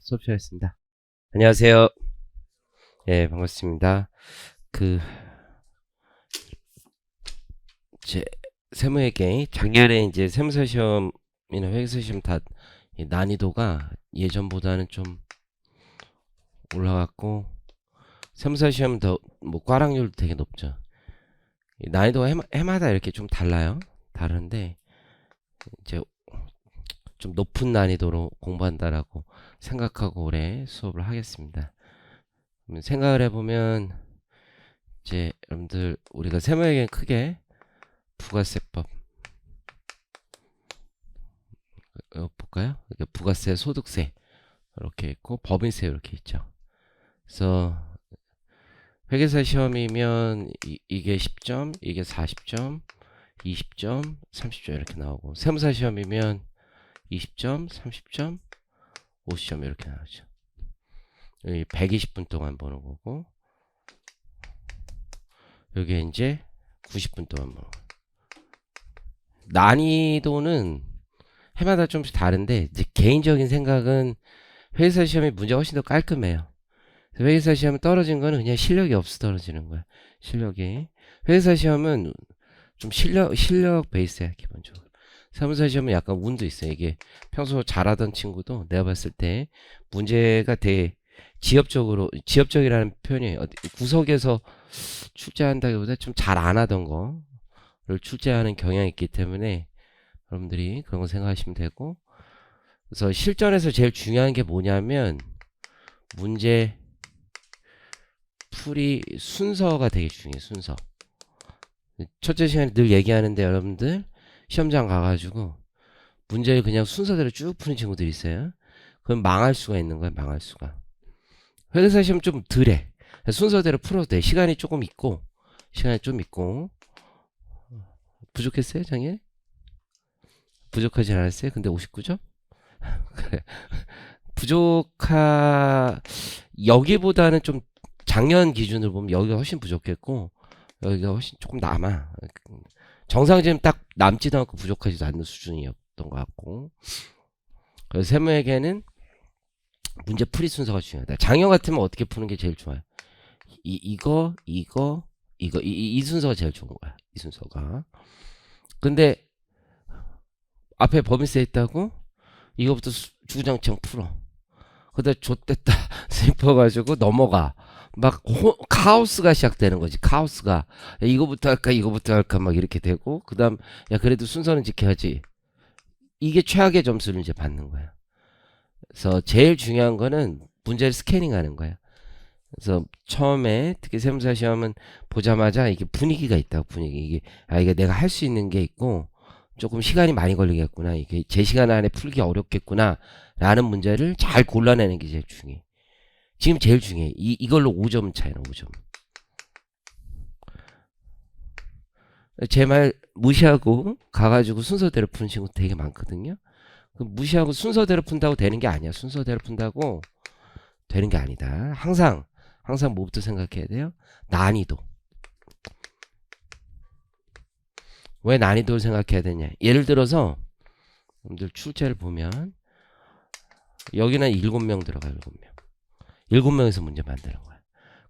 수업 시작했습니다. 안녕하세요. 예, 반갑습니다. 제 세무회계 작년에 이제 세무사 시험이나 회계사 시험 다 난이도가 예전보다는 좀 올라갔고, 세무사 시험은 더 뭐 꽈락률도 되게 높죠. 난이도가 해마다 이렇게 좀 달라요. 다른데 이제 좀 높은 난이도로 공부한다라고 생각하고 올해 수업을 하겠습니다. 생각을 해보면 이제 여러분들 우리가 세무회계는 크게 부가세법 볼까요? 부가세, 소득세 이렇게 있고 법인세 이렇게 있죠. 그래서 회계사 시험이면 이게 10점, 이게 40점, 20점, 30점 이렇게 나오고, 세무사 시험이면 20점, 30점, 50점 이렇게 나오죠. 120분 동안 보는 거고, 여기 이제 90분 동안 보는 거. 난이도는 해마다 좀씩 다른데, 이제 개인적인 생각은 회계사 시험이 문제가 훨씬 더 깔끔해요. 회계사 시험 떨어진 거는 그냥 실력이 없어 떨어지는 거야. 실력이. 회계사 시험은 좀 실력 베이스야, 기본적으로. 세무사 시험은 약간 운도 있어요. 이게 평소 잘하던 친구도 내가 봤을 때 문제가 되게 지엽적이라는 표현이 구석에서 출제한다기보다 좀 잘 안 하던 거를 출제하는 경향이 있기 때문에 여러분들이 그런 거 생각하시면 되고, 그래서 실전에서 제일 중요한 게 뭐냐면 문제 풀이 순서가 되게 중요해요. 순서. 첫째 시간에 늘 얘기하는데 여러분들 시험장 가가지고 문제를 그냥 순서대로 쭉 푸는 친구들이 있어요. 그럼 망할 수가 있는 거야. 망할 수가. 회계사 시험 좀 덜해. 순서대로 풀어도 돼. 시간이 조금 있고 부족했어요, 장애? 부족하진 않았어요? 근데 59점? 그래. 여기보다는 좀 작년 기준으로 보면 여기가 훨씬 부족했고, 여기가 훨씬 조금 남아. 정상적으로 딱 남지도 않고 부족하지도 않는 수준이었던 것 같고. 그래서 세무에게는 문제 풀이 순서가 중요하다. 작년 같으면 어떻게 푸는 게 제일 좋아요? 이 순서가 제일 좋은 거야. 이 순서가. 근데 앞에 법인세 있다고 이거부터 주구장창 풀어. 그러다 좆됐다 싶어가지고 넘어가. 막 카오스가 시작되는 거지. 카오스가. 야, 이거부터 할까 막 이렇게 되고, 그 다음 야 그래도 순서는 지켜야지. 이게 최악의 점수를 이제 받는 거야. 그래서 제일 중요한 거는 문제를 스캐닝하는 거야. 그래서 처음에 특히 세무사 시험은 보자마자 이게 분위기가 있다고. 분위기. 이게 내가 할 수 있는 게 있고 조금 시간이 많이 걸리겠구나, 이게 제 시간 안에 풀기 어렵겠구나 라는 문제를 잘 골라내는 게 제일 중요해. 지금 제일 중요해. 이걸로 5점 차이나. 5점. 제 말 무시하고 가가지고 순서대로 푸는 친구 되게 많거든요. 무시하고 순서대로 푼다고 되는 게 아니야. 순서대로 푼다고 되는 게 아니다. 항상 뭐부터 생각해야 돼요? 난이도. 왜 난이도를 생각해야 되냐? 예를 들어서 여러분들 출제를 보면 여기는 7명 들어가요. 7명. 7명에서 문제 만드는 거야.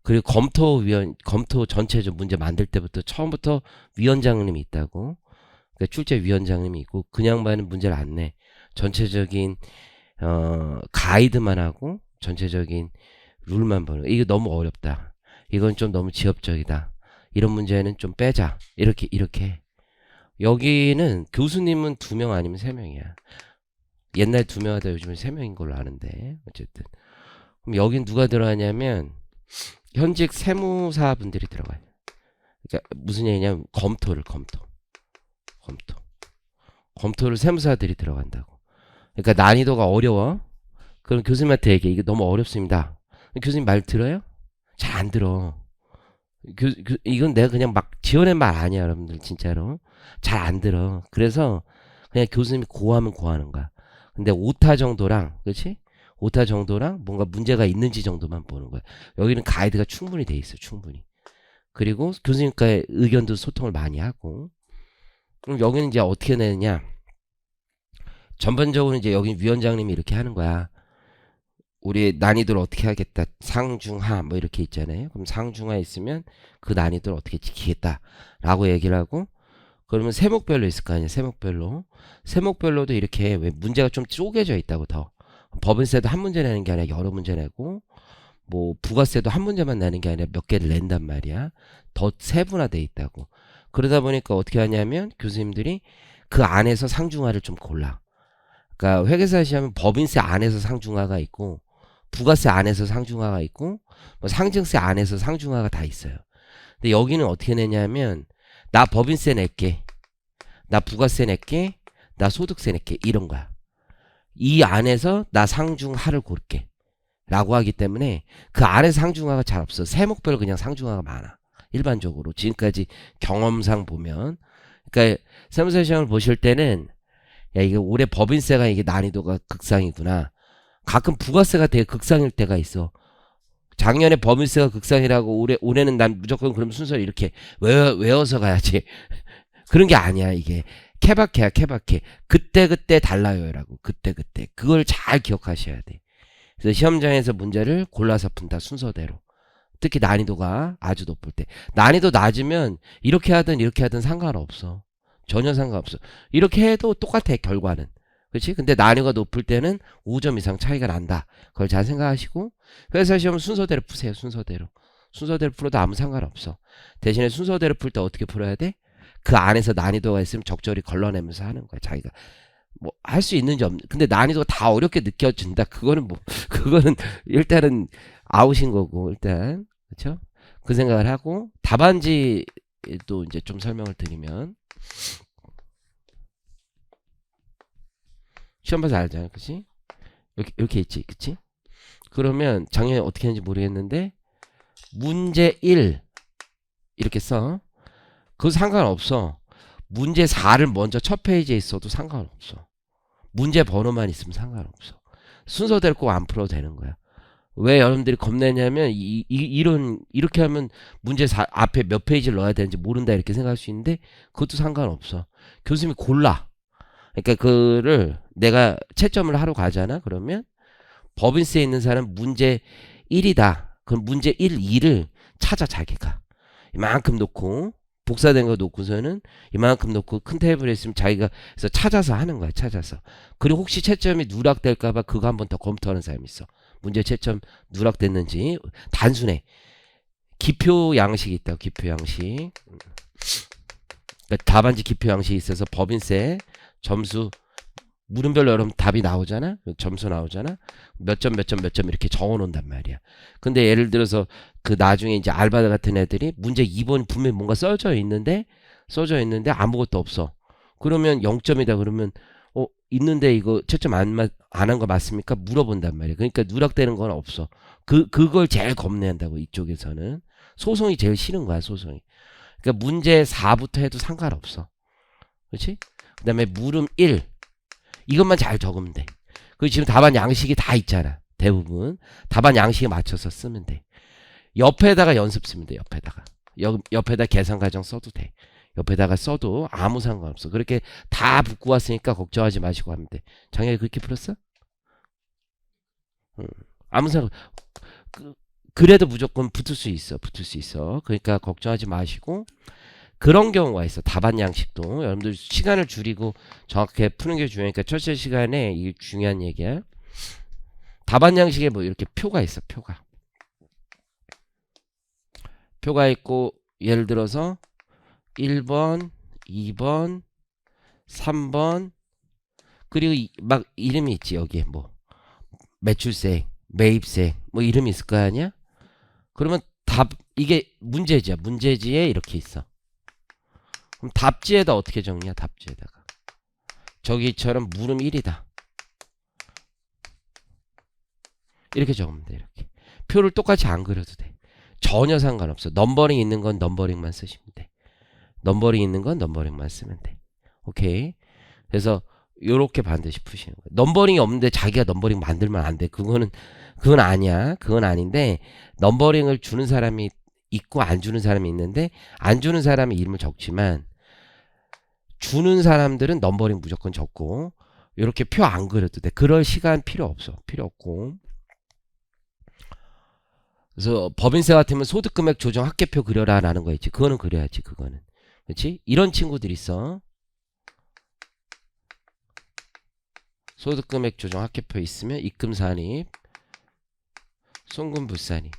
그리고 검토 전체적 문제 만들 때부터 처음부터 위원장님이 있다고. 그러니까 출제 위원장님이 있고 그냥 만은 문제를 안 내. 전체적인 가이드만 하고 전체적인 룰만 보는. 이거 너무 어렵다. 이건 좀 너무 지엽적이다. 이런 문제는 좀 빼자. 이렇게. 여기는 교수님은 2명 아니면 3명이야. 옛날 2명 하다 요즘은 3명인 걸로 아는데 어쨌든. 그럼 여긴 누가 들어가냐면 현직 세무사분들이 들어가요. 그러니까 무슨 얘기냐면 검토를 세무사들이 들어간다고. 그러니까 난이도가 어려워. 그럼 교수님한테 얘기해. 이게 너무 어렵습니다. 교수님 말 들어요? 잘 안 들어. 이건 내가 그냥 막 지어낸 말 아니야, 여러분들. 진짜로 잘 안 들어. 그래서 그냥 교수님이 고하면 고하는 거야. 근데 오타 정도랑, 그렇지? 오타 정도랑 뭔가 문제가 있는지 정도만 보는 거야. 여기는 가이드가 충분히 돼 있어. 충분히. 그리고 교수님과의 의견도 소통을 많이 하고. 그럼 여기는 이제 어떻게 내느냐? 전반적으로 이제 여기 위원장님이 이렇게 하는 거야. 우리 난이도를 어떻게 하겠다. 상중하 뭐 이렇게 있잖아요. 그럼 상중하 있으면 그 난이도를 어떻게 지키겠다라고 얘기를 하고 그러면 세목별로 있을 거 아니에요. 세목별로. 세목별로도 이렇게 왜 문제가 좀 쪼개져 있다고 더. 법인세도 한 문제 내는 게 아니라 여러 문제 내고 뭐 부가세도 한 문제만 내는 게 아니라 몇 개를 낸단 말이야. 더 세분화돼 있다고. 그러다 보니까 어떻게 하냐면 교수님들이 그 안에서 상중하를 좀 골라. 그러니까 회계사 시험은 법인세 안에서 상중하가 있고 부가세 안에서 상중하가 있고 뭐 상증세 안에서 상중하가 다 있어요. 근데 여기는 어떻게 내냐면 나 법인세 낼게, 나 부가세 낼게, 나 소득세 낼게 이런 거야. 이 안에서 나 상중하를 고를게 라고 하기 때문에 그 안에서 상중하가 잘 없어. 세목별 그냥 상중하가 많아. 일반적으로 지금까지 경험상 보면. 그러니까 세무사 시험을 보실 때는 야 이게 올해 법인세가 이게 난이도가 극상이구나. 가끔 부가세가 되게 극상일 때가 있어. 작년에 법인세가 극상이라고 올해는 난 무조건 그럼 순서를 이렇게 외워서 가야지. 그런 게 아니야 이게. 케바케야 케바케. 그때그때 달라요라고. 그때그때. 그걸 잘 기억하셔야 돼. 그래서 시험장에서 문제를 골라서 푼다 순서대로. 특히 난이도가 아주 높을 때. 난이도 낮으면 이렇게 하든 상관없어. 전혀 상관없어. 이렇게 해도 똑같아 결과는. 그렇지? 근데 난이도가 높을 때는 5점 이상 차이가 난다. 그걸 잘 생각하시고 회사 시험 순서대로 푸세요. 순서대로. 순서대로 풀어도 아무 상관없어. 대신에 순서대로 풀 때 어떻게 풀어야 돼? 그 안에서 난이도가 있으면 적절히 걸러내면서 하는 거야. 자기가 뭐 할 수 있는지 없는. 근데 난이도가 다 어렵게 느껴진다. 그거는 뭐 그거는 일단은 아웃인 거고 일단 그렇죠? 그 생각을 하고 답안지도 이제 좀 설명을 드리면 시험 봐서 알잖아, 그치? 이렇게 있지, 그치? 그러면 작년에 어떻게 했는지 모르겠는데 문제 1 이렇게 써. 그거 상관없어. 문제 4를 먼저 첫 페이지에 있어도 상관없어. 문제 번호만 있으면 상관없어. 순서대로 꼭 안 풀어도 되는 거야. 왜 여러분들이 겁내냐면 이렇게 하면 문제 4 앞에 몇 페이지를 넣어야 되는지 모른다 이렇게 생각할 수 있는데 그것도 상관없어. 교수님이 골라. 그러니까 그를 내가 채점을 하러 가잖아. 그러면 법인세에 있는 사람 문제 1이다. 그럼 문제 1, 2를 찾아 자기가. 이만큼 놓고 복사된 거 놓고서는 이만큼 놓고 큰 테이블에 있으면 자기가 그래서 찾아서 하는 거야. 찾아서. 그리고 혹시 채점이 누락될까 봐 그거 한 번 더 검토하는 사람이 있어. 문제 채점 누락됐는지 단순해. 기표 양식이 있다고. 기표 양식. 그러니까 답안지 기표 양식이 있어서 법인세 점수 물음별로 여러분 답이 나오잖아. 점수 나오잖아. 몇 점 몇 점 몇 점 이렇게 적어 놓는단 말이야. 근데 예를 들어서 그 나중에 이제 알바 같은 애들이 문제 2번 분명히 뭔가 써져 있는데 아무것도 없어. 그러면 0점이다. 그러면 있는데 이거 채점 안 한 거 맞습니까? 물어본단 말이야. 그러니까 누락되는 건 없어. 그걸 제일 겁내한다고 이쪽에서는. 소송이 제일 싫은 거야, 소송이. 그러니까 문제 4부터 해도 상관없어. 그렇지? 그다음에 물음 1 이것만 잘 적으면 돼. 그 지금 답안 양식이 다 있잖아. 대부분 답안 양식에 맞춰서 쓰면 돼. 옆에다가 연습 쓰면 돼. 옆에다 계산 과정 써도 돼. 옆에다가 써도 아무 상관없어. 그렇게 다 붙고 왔으니까 걱정하지 마시고 하면 돼. 작년에 그렇게 풀었어? 아무 상관. 그래도 무조건 붙을 수 있어. 그러니까 걱정하지 마시고. 그런 경우가 있어. 답안 양식도. 여러분들 시간을 줄이고 정확하게 푸는 게 중요하니까 첫째 시간에 이게 중요한 얘기야. 답안 양식에 뭐 이렇게 표가 있어. 표가 있고 예를 들어서 1번, 2번, 3번 그리고 막 이름이 있지. 여기에 뭐 매출세, 매입세 뭐 이름이 있을 거 아니야? 그러면 이게 문제지에 이렇게 있어. 그럼 답지에다 어떻게 적냐? 답지에다가 저기처럼 물음 1이다 이렇게 적으면 돼. 이렇게 표를 똑같이 안 그려도 돼. 전혀 상관없어. 넘버링 있는 건 넘버링만 쓰시면 돼. 넘버링 있는 건 넘버링만 쓰면 돼. 오케이. 그래서 요렇게 반드시 푸시는 거예요. 넘버링이 없는데 자기가 넘버링 만들면 안 돼. 그건 아니야. 그건 아닌데 넘버링을 주는 사람이 있고 안 주는 사람이 있는데 안 주는 사람이 이름을 적지만 주는 사람들은 넘버링 무조건 적고 이렇게 표 안 그려도 돼. 그럴 시간 필요 없어. 필요 없고 그래서 법인세 같으면 소득금액 조정 합계표 그려라 라는 거 있지. 그거는 그려야지. 그거는. 그렇지? 이런 친구들 있어. 소득금액 조정 합계표 있으면 입금산입, 송금불산입.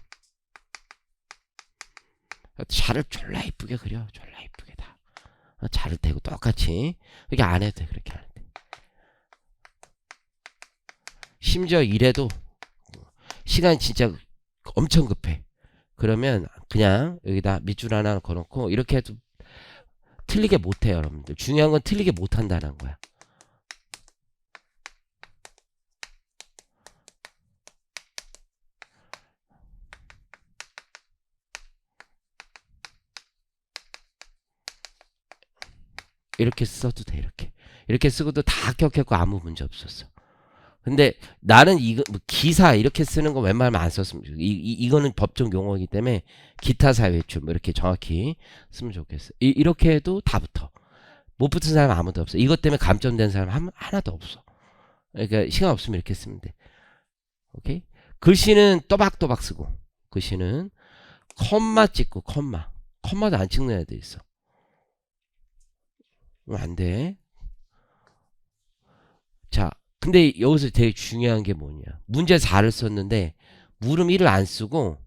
자를 졸라 이쁘게 그려. 졸라 이쁘게 다. 자를 대고 똑같이. 그렇게 안 해도 돼. 그렇게 안 해도 돼. 심지어 이래도 시간이 진짜 엄청 급해. 그러면 그냥 여기다 밑줄 하나 걸어놓고 이렇게 해도 틀리게 못해요. 여러분들. 중요한 건 틀리게 못한다는 거야. 이렇게 써도 돼. 이렇게 쓰고도 다 합격했고 아무 문제 없었어. 근데 나는 이거 뭐 기사 이렇게 쓰는 거 웬만하면 안 썼으면 좋겠어. 이거는 법정 용어이기 때문에 기타 사회출 뭐 이렇게 정확히 쓰면 좋겠어. 이렇게 해도 다 붙어. 못 붙은 사람 아무도 없어. 이것 때문에 감점된 사람 하나도 없어. 그러니까 시간 없으면 이렇게 쓰면 돼. 오케이? 글씨는 또박또박 쓰고, 글씨는 컴마 찍고, 컴마도 안 찍는 애들 있어. 안 돼. 자, 근데 여기서 되게 중요한 게 뭐냐. 문제 4를 썼는데 물음 1을 안 쓰고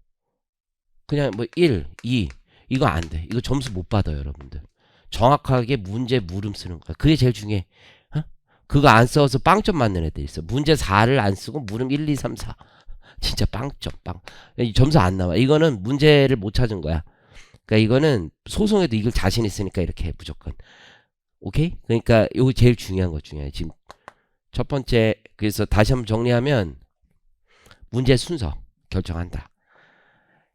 그냥 뭐 1, 2 이거 안 돼. 이거 점수 못 받아요, 여러분들. 정확하게 문제 물음 쓰는 거야. 그게 제일 중요해. 어? 그거 안 써서 빵점 맞는 애들 있어. 문제 4를 안 쓰고 물음 1, 2, 3, 4. 진짜 빵점. 점수 안 나와. 이거는 문제를 못 찾은 거야. 그러니까 이거는 소송에도 이걸 자신 있으니까 이렇게 해, 무조건. 오케이? 그러니까 이거 제일 중요한 거 중요해. 지금 첫 번째, 그래서 다시 한번 정리하면 문제 순서 결정한다.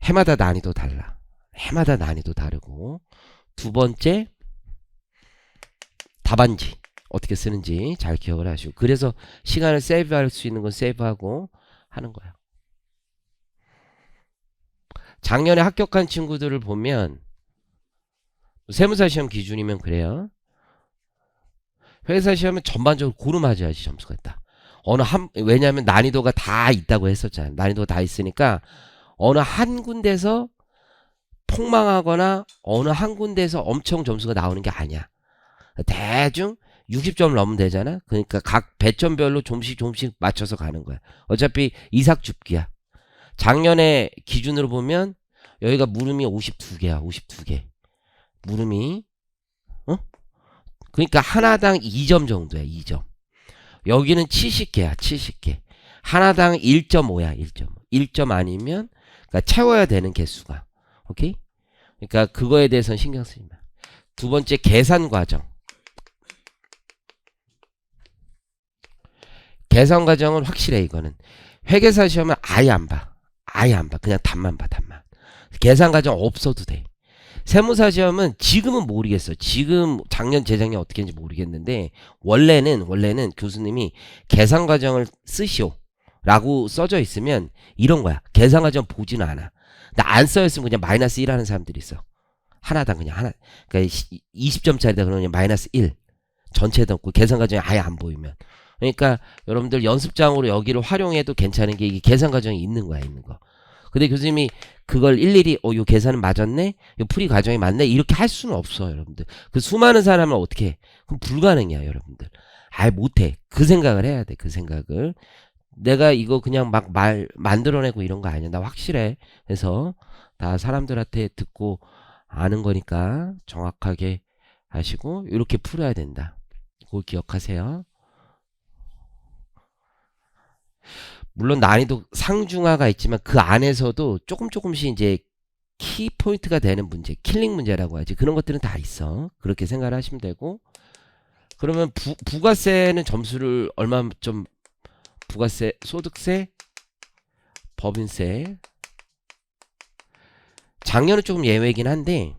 해마다 난이도 달라. 해마다 난이도 다르고, 두 번째 답안지 어떻게 쓰는지 잘 기억을 하시고, 그래서 시간을 세이브할 수 있는 건 세이브하고 하는 거야. 작년에 합격한 친구들을 보면 세무사 시험 기준이면 그래요. 회사 시험은 전반적으로 고루 맞아야지 점수가 있다. 왜냐하면 난이도가 다 있다고 했었잖아요. 난이도가 다 있으니까 어느 한 군데서 폭망하거나 어느 한 군데서 엄청 점수가 나오는 게 아니야. 대충 60점을 넘으면 되잖아. 그러니까 각 배점별로 조금씩 맞춰서 가는 거야. 어차피 이삭줍기야. 작년에 기준으로 보면 여기가 물음이 52개야. 52개. 물음이 그러니까 하나당 2점 정도야. 2점. 여기는 70개야. 70개. 하나당 1.5야. 1.5. 1점 아니면 그러니까 채워야 되는 개수가. 오케이? 그러니까 그거에 대해서는 신경 쓰지 마. 두 번째 계산 과정. 계산 과정은 확실해. 이거는 회계사 시험은 아예 안 봐. 그냥 답만 봐. 계산 과정 없어도 돼. 세무사 시험은 지금은 모르겠어. 지금 작년 재작년 어떻게 했는지 모르겠는데 원래는 교수님이 계산 과정을 쓰시오 라고 써져 있으면 이런 거야. 계산 과정 보지는 않아. 근데 안 써있으면 그냥 마이너스 1 하는 사람들이 있어. 하나당 그냥 하나. 그러니까 20점짜리다 그러면 마이너스 1. 전체도 없고 계산 과정이 아예 안 보이면. 그러니까 여러분들 연습장으로 여기를 활용해도 괜찮은 게 이게 계산 과정이 있는 거야. 있는 거. 근데 교수님이 그걸 일일이 요 계산은 맞았네? 요 풀이 과정이 맞네? 이렇게 할 수는 없어, 여러분들. 그 수많은 사람을 어떻게 해? 그럼 불가능이야, 여러분들. 아예 못해. 그 생각을 해야 돼, 그 생각을. 내가 이거 그냥 막 만들어내고 이런 거 아니야. 나 확실해. 그래서 다 사람들한테 듣고 아는 거니까 정확하게 하시고, 이렇게 풀어야 된다. 그걸 기억하세요. 물론 난이도 상중하가 있지만 그 안에서도 조금씩 이제 키 포인트가 되는 문제, 킬링 문제라고 하지. 그런 것들은 다 있어. 그렇게 생각을 하시면 되고. 그러면 부가세는 점수를 얼마점 부가세, 소득세, 법인세. 작년은 조금 예외이긴 한데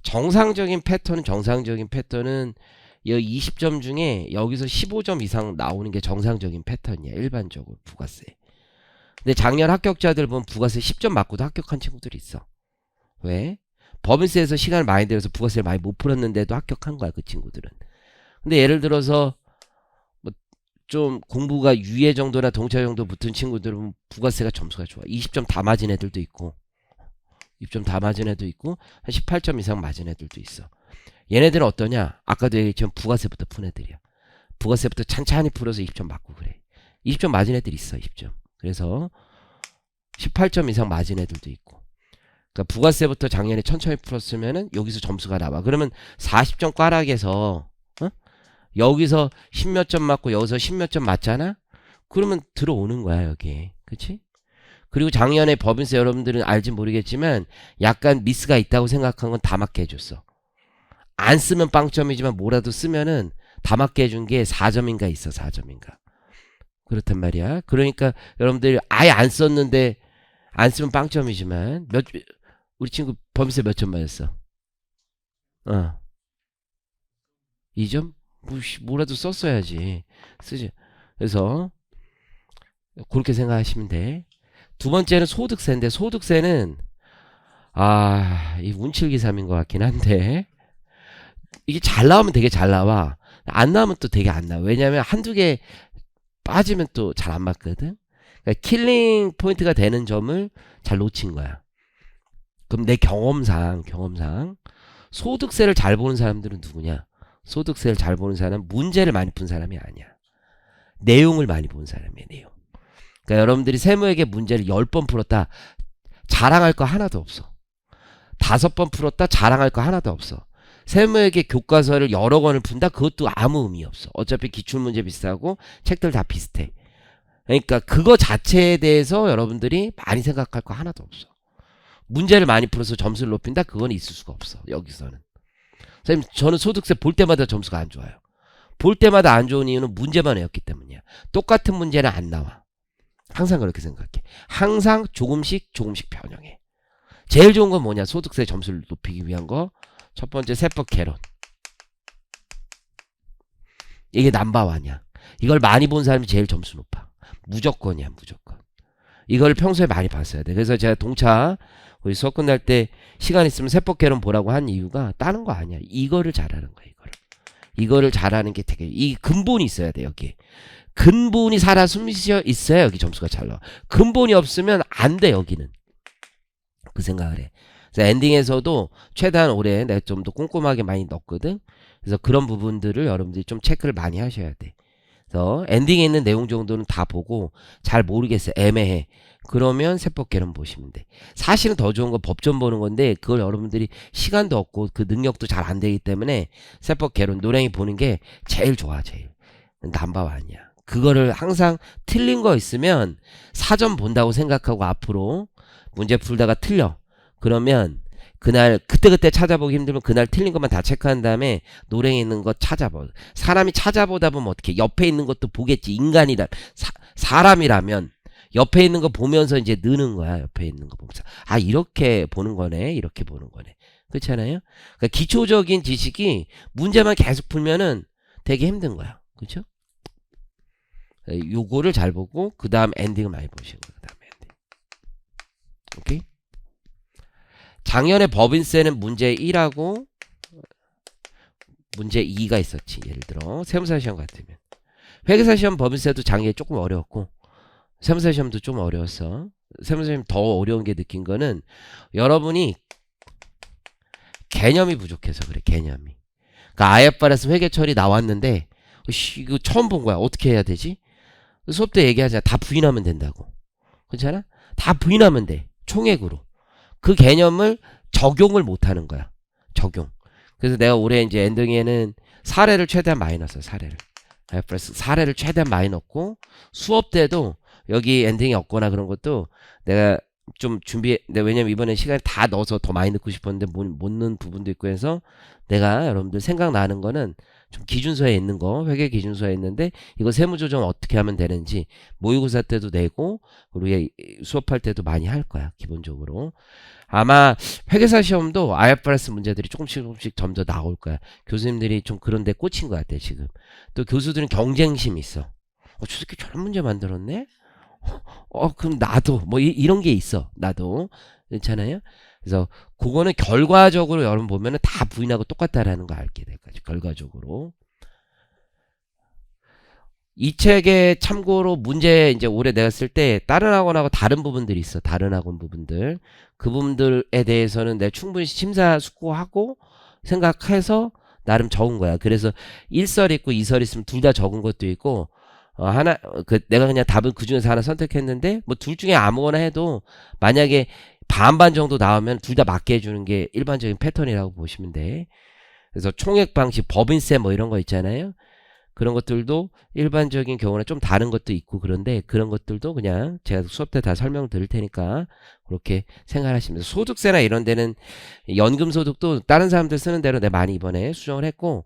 정상적인 패턴은 이 20점 중에 여기서 15점 이상 나오는 게 정상적인 패턴이야. 일반적으로 부가세. 근데 작년 합격자들 보면 부가세 10점 맞고도 합격한 친구들이 있어. 왜? 법인세에서 시간을 많이 들여서 부가세를 많이 못 풀었는데도 합격한 거야. 그 친구들은. 근데 예를 들어서 뭐 좀 공부가 유예 정도나 동차 정도 붙은 친구들은 부가세가 점수가 좋아. 20점 다 맞은 애들도 있고 20점 다 맞은 애도 있고 한 18점 이상 맞은 애들도 있어. 얘네들은 어떠냐? 아까도 얘기했지만 부가세부터 푼 애들이야. 부가세부터 찬찬히 풀어서 20점 맞고 그래. 20점 맞은 애들 있어. 20점. 그래서 18점 이상 맞은 애들도 있고. 그러니까 부가세부터 작년에 천천히 풀었으면은 여기서 점수가 나와. 그러면 40점 꽈락에서 여기서 10몇 점 맞고 여기서 10몇 점 맞잖아? 그러면 들어오는 거야 여기. 그치? 그리고 작년에 법인세 여러분들은 알지 모르겠지만 약간 미스가 있다고 생각한 건 다 맞게 해줬어. 안 쓰면 빵점이지만 뭐라도 쓰면은 다 맞게 해준 게 4점인가 있어. 4점인가. 그렇단 말이야. 그러니까 여러분들이 아예 안 썼는데 안 쓰면 빵점이지만 우리 친구 법인세 몇 점 맞았어? 2점? 뭐라도 썼어야지. 쓰지. 그래서 그렇게 생각하시면 돼. 두 번째는 소득세인데 소득세는 이 운칠기삼인 것 같긴 한데 이게 잘 나오면 되게 잘 나와. 안 나오면 또 되게 안 나와. 왜냐면 한두 개 빠지면 또 잘 안 맞거든. 그러니까 킬링 포인트가 되는 점을 잘 놓친 거야. 그럼 내 경험상 소득세를 잘 보는 사람들은 누구냐? 소득세를 잘 보는 사람은 문제를 많이 푼 사람이 아니야. 내용을 많이 본 사람이야. 내용. 그러니까 여러분들이 세무회계 문제를 10번 풀었다 자랑할 거 하나도 없어. 5번 풀었다 자랑할 거 하나도 없어. 세무회계 교과서를 여러 권을 푼다 그것도 아무 의미 없어. 어차피 기출문제 비슷하고 책들 다 비슷해. 그러니까 그거 자체에 대해서 여러분들이 많이 생각할 거 하나도 없어. 문제를 많이 풀어서 점수를 높인다 그건 있을 수가 없어. 여기서는. 선생님 저는 소득세 볼 때마다 점수가 안 좋아요. 볼 때마다 안 좋은 이유는 문제만 외웠기 때문이야. 똑같은 문제는 안 나와. 항상 그렇게 생각해. 항상 조금씩 변형해. 제일 좋은 건 뭐냐? 소득세 점수를 높이기 위한 거. 첫 번째 세법 개론. 이게 넘버원이야. 이걸 많이 본 사람이 제일 점수 높아. 무조건이야. 무조건. 이걸 평소에 많이 봤어야 돼. 그래서 제가 동차 우리 수업 끝날 때 시간 있으면 세법 개론 보라고 한 이유가 다른 거 아니야. 이거를 잘하는 거야. 이거를 잘하는 게 되게 이 근본이 있어야 돼. 여기 근본이 살아 숨쉬어 있어야 여기 점수가 잘 나와. 근본이 없으면 안 돼. 여기는. 그 생각을 해. 그래서 엔딩에서도 최대한 올해 내가 좀 더 꼼꼼하게 많이 넣었거든. 그래서 그런 부분들을 여러분들이 좀 체크를 많이 하셔야 돼. 그래서 엔딩에 있는 내용 정도는 다 보고 잘 모르겠어요. 애매해. 그러면 세법 개론 보시면 돼. 사실은 더 좋은 건 법전 보는 건데 그걸 여러분들이 시간도 없고 그 능력도 잘 안 되기 때문에 세법 개론 노랭이 보는 게 제일 좋아. 제일. 넘버원이야. 그거를 항상 틀린 거 있으면 사전 본다고 생각하고 앞으로 문제 풀다가 틀려. 그러면 그날 그때그때 찾아보기 힘들면 그날 틀린 것만 다 체크한 다음에 노랭이 있는 거 찾아봐. 사람이 찾아보다 보면 어떻게 옆에 있는 것도 보겠지. 인간이란 사람이라면 옆에 있는 거 보면서 이제 느는 거야. 옆에 있는 거 보면서 이렇게 보는 거네. 이렇게 보는 거네. 그렇잖아요. 그러니까 기초적인 지식이 문제만 계속 풀면은 되게 힘든 거야. 그렇죠? 요거를 잘 보고 그 다음 엔딩을 많이 보시는 거예요. 그 다음에 엔딩. 오케이? 작년에 법인세는 문제 1하고 문제 2가 있었지. 예를 들어 세무사 시험 같으면 회계사 시험 법인세도 작년에 조금 어려웠고 세무사 시험도 좀 어려웠어. 세무사 시험 더 어려운 게 느낀 거는 여러분이 개념이 부족해서 그래. 개념이. 그러니까 IFRS 회계 처리 나왔는데 이거 처음 본 거야. 어떻게 해야 되지? 수업 때 얘기하자. 다 부인하면 된다고. 괜찮아? 다 부인하면 돼. 총액으로. 그 개념을 적용을 못 하는 거야. 적용. 그래서 내가 올해 이제 엔딩에는 사례를 최대한 많이 넣었어. 사례를 최대한 많이 넣고 수업 때도 여기 엔딩이 없거나 그런 것도 내가 좀 왜냐면 이번에 시간을 다 넣어서 더 많이 넣고 싶었는데 못 넣는 부분도 있고 해서 내가 여러분들 생각나는 거는 좀 기준서에 있는 거, 회계 기준서에 있는데 이거 세무조정 어떻게 하면 되는지 모의고사 때도 내고 우리 수업할 때도 많이 할 거야. 기본적으로. 아마 회계사 시험도 IFRS 문제들이 조금씩 점점 나올 거야. 교수님들이 좀 그런 데 꽂힌 것 같아 지금. 또 교수들은 경쟁심이 있어. 저 새끼 저런 문제 만들었네? 그럼 나도 뭐 이런 게 있어. 나도. 괜찮아요? 그래서 그거는 결과적으로 여러분 보면은 다 부인하고 똑같다라는 거 알게 될 거죠. 결과적으로. 이 책에 참고로 문제 이제 올해 내가 쓸 때 다른 학원하고 다른 부분들이 있어. 다른 학원 부분들. 그 부분들에 대해서는 내가 충분히 심사숙고하고 생각해서 나름 적은 거야. 그래서 1설 있고 2설 있으면 둘 다 적은 것도 있고 하나 내가 그냥 답은 그 중에서 하나 선택했는데 뭐 둘 중에 아무거나 해도 만약에 반반 정도 나오면 둘 다 맞게 해주는 게 일반적인 패턴이라고 보시면 돼. 그래서 총액 방식, 법인세 뭐 이런 거 있잖아요. 그런 것들도 일반적인 경우는 좀 다른 것도 있고 그런데 그런 것들도 그냥 제가 수업 때 다 설명드릴 테니까 그렇게 생각하시면 돼요. 소득세나 이런 데는 연금소득도 다른 사람들 쓰는 대로 내가 많이 이번에 수정을 했고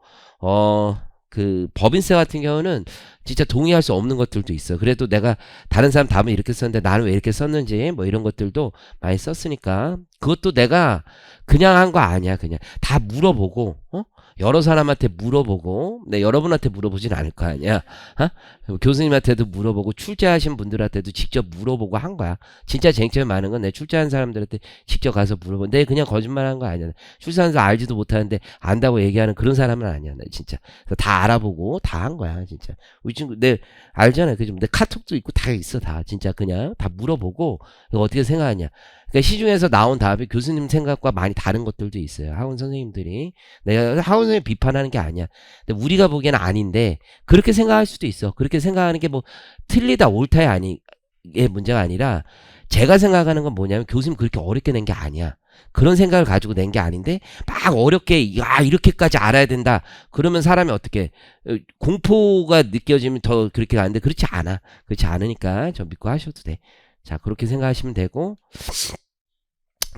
그 법인세 같은 경우는 진짜 동의할 수 없는 것들도 있어. 그래도 내가 다른 사람 답은 이렇게 썼는데 나는 왜 이렇게 썼는지 뭐 이런 것들도 많이 썼으니까 그것도 내가 그냥 한 거 아니야. 그냥 다 물어보고 여러 사람한테 물어보고 여러분한테 물어보진 않을 거 아니야. 교수님한테도 물어보고 출제하신 분들한테도 직접 물어보고 한 거야. 진짜 쟁점이 많은 건 내 출제한 사람들한테 직접 가서 물어본. 내 그냥 거짓말한 거 아니야. 출제하면서 알지도 못하는데 안다고 얘기하는 그런 사람은 아니야. 나 진짜 다 알아보고 다 한 거야. 진짜 우리 친구 내 알잖아. 그죠? 내 카톡도 있고 다 있어. 다 진짜 그냥 다 물어보고 이거 어떻게 생각하냐. 그러니까 시중에서 나온 답이 교수님 생각과 많이 다른 것들도 있어요. 학원 선생님들이. 내가 학원 선생님 비판하는 게 아니야. 근데 우리가 보기에는 아닌데 그렇게 생각할 수도 있어. 그렇게 생각하는 게 뭐 틀리다 옳다의 문제가 아니라 제가 생각하는 건 뭐냐면 교수님 그렇게 어렵게 낸 게 아니야. 그런 생각을 가지고 낸 게 아닌데 막 어렵게 야 이렇게까지 알아야 된다. 그러면 사람이 어떻게 공포가 느껴지면 더 그렇게 가는데 그렇지 않아. 그렇지 않으니까 저 믿고 하셔도 돼. 자 그렇게 생각하시면 되고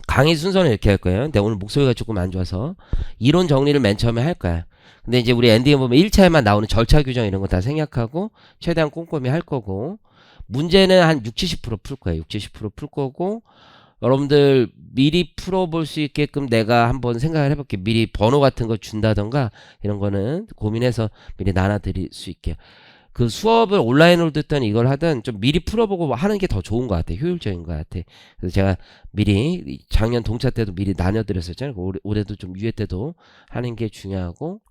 강의 순서는 이렇게 할 거예요. 근데 오늘 목소리가 조금 안 좋아서 이론 정리를 맨 처음에 할 거야. 근데 이제 우리 엔딩에 보면 1차에만 나오는 절차 규정 이런 거 다 생략하고 최대한 꼼꼼히 할 거고 문제는 한 60, 70% 풀 거예요. 60, 70%풀 거고 여러분들 미리 풀어볼 수 있게끔 내가 한번 생각을 해볼게요. 미리 번호 같은 거 준다던가 이런 거는 고민해서 미리 나눠드릴 수 있게요. 그 수업을 온라인으로 듣든 이걸 하든 좀 미리 풀어보고 하는 게 더 좋은 것 같아. 효율적인 것 같아. 그래서 제가 미리 작년 동차 때도 미리 나눠드렸었잖아요. 올해도 좀 유예 때도 하는 게 중요하고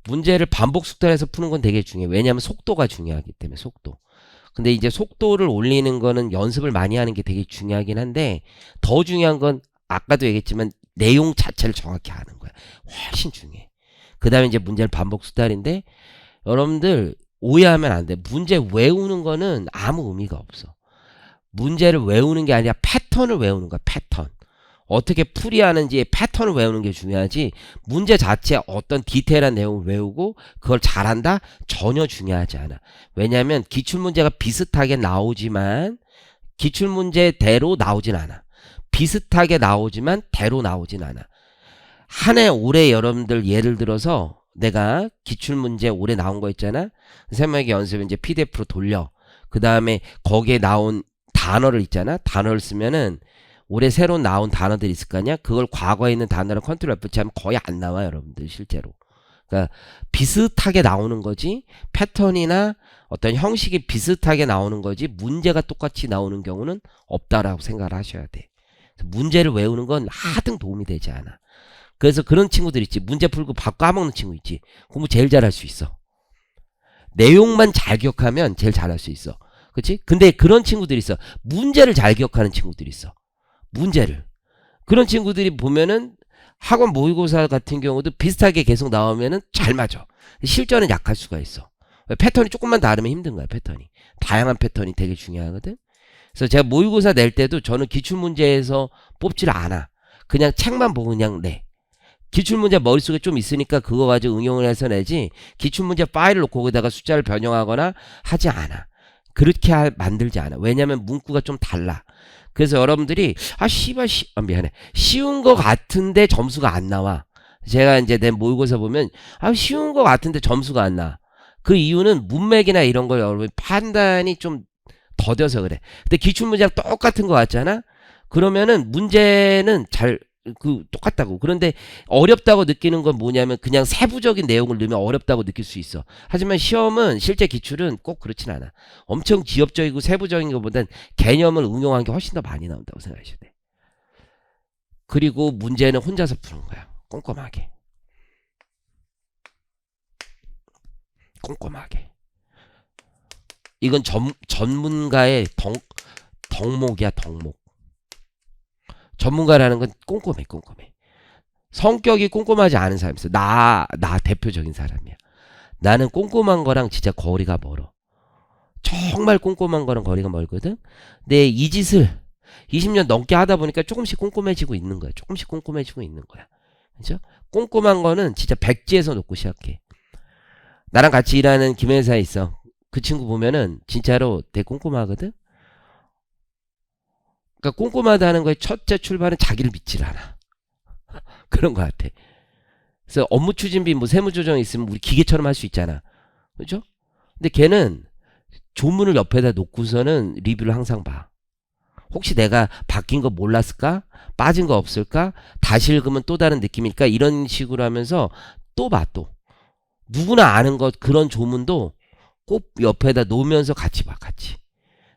문제를 반복 숙달해서 푸는 건 되게 중요해. 왜냐하면 속도가 중요하기 때문에 속도. 근데 이제 속도를 올리는 거는 연습을 많이 하는 게 되게 중요하긴 한데 더 중요한 건 아까도 얘기했지만 내용 자체를 정확히 아는 거야. 훨씬 중요해. 그 다음에 이제 문제를 반복 숙달인데 여러분들 오해하면 안 돼. 문제 외우는 거는 아무 의미가 없어. 문제를 외우는 게 아니라 패턴을 외우는 거야. 패턴. 어떻게 풀이하는지 패턴을 외우는 게 중요하지 문제 자체 어떤 디테일한 내용을 외우고 그걸 잘한다? 전혀 중요하지 않아. 왜냐하면 기출문제가 비슷하게 나오지만 기출문제대로 나오진 않아. 비슷하게 나오지만 대로 나오진 않아. 한 해 올해 여러분들 예를 들어서 내가 기출문제 올해 나온 거 있잖아. 새마기 연습 이제 PDF로 돌려. 그 다음에 거기에 나온 단어를 있잖아. 단어를 쓰면은 올해 새로 나온 단어들이 있을 거 아니야? 그걸 과거에 있는 단어를 컨트롤 F7 하면 거의 안 나와 여러분들 실제로. 그러니까 비슷하게 나오는 거지 패턴이나 어떤 형식이 비슷하게 나오는 거지 문제가 똑같이 나오는 경우는 없다라고 생각을 하셔야 돼. 문제를 외우는 건 하등 도움이 되지 않아. 그래서 그런 친구들 있지. 문제 풀고 밥 까먹는 친구 있지. 공부 제일 잘할 수 있어. 내용만 잘 기억하면 제일 잘할 수 있어. 그치? 근데 그런 친구들이 있어. 문제를 잘 기억하는 친구들이 있어. 문제를. 그런 친구들이 보면은 학원 모의고사 같은 경우도 비슷하게 계속 나오면은 잘 맞아. 실전은 약할 수가 있어. 패턴이 조금만 다르면 힘든 거야, 패턴이. 다양한 패턴이 되게 중요하거든. 그래서 제가 모의고사 낼 때도 저는 기출문제에서 뽑지를 않아. 그냥 책만 보고 그냥 내. 기출문제 머릿속에 좀 있으니까 그거 가지고 응용을 해서 내지 기출문제 파일을 놓고 거기다가 숫자를 변형하거나 하지 않아. 그렇게 만들지 않아. 왜냐면 문구가 좀 달라. 그래서 여러분들이 미안해. 쉬운 거 같은데 점수가 안 나와. 제가 이제 내 모의고사 보면 쉬운 거 같은데 점수가 안 나. 그 이유는 문맥이나 이런 걸 여러분 판단이 좀 더뎌서 그래. 근데 기출문제랑 똑같은 거 같잖아. 그러면은 문제는 똑같다고. 그런데 어렵다고 느끼는 건 뭐냐면 그냥 세부적인 내용을 넣으면 어렵다고 느낄 수 있어. 하지만 시험은 실제 기출은 꼭 그렇진 않아. 엄청 기업적이고 세부적인 것보단 개념을 응용한 게 훨씬 더 많이 나온다고 생각하셔야 돼. 그리고 문제는 혼자서 푸는 거야. 꼼꼼하게. 이건 전문가의 덕목이야, 덕목. 전문가라는 건 꼼꼼해, 꼼꼼해. 성격이 꼼꼼하지 않은 사람이 있어. 나 대표적인 사람이야. 나는 꼼꼼한 거랑 진짜 거리가 멀어. 정말 꼼꼼한 거랑 거리가 멀거든. 근데 이 짓을 20년 넘게 하다 보니까 조금씩 꼼꼼해지고 있는 거야. 조금씩 꼼꼼해지고 있는 거야. 그죠? 꼼꼼한 거는 진짜 백지에서 놓고 시작해. 나랑 같이 일하는 김회사에 있어. 그 친구 보면은 진짜로 되게 꼼꼼하거든. 그러니까 꼼꼼하다는 거의 첫째 출발은 자기를 믿질 않아. 그런 것 같아. 그래서 업무 추진비 뭐 세무조정 있으면 우리 기계처럼 할 수 있잖아. 그죠? 근데 걔는 조문을 옆에다 놓고서는 리뷰를 항상 봐. 혹시 내가 바뀐 거 몰랐을까? 빠진 거 없을까? 다시 읽으면 또 다른 느낌일까? 이런 식으로 하면서 또 봐, 또. 누구나 아는 것, 그런 조문도 꼭 옆에다 놓으면서 같이 봐, 같이.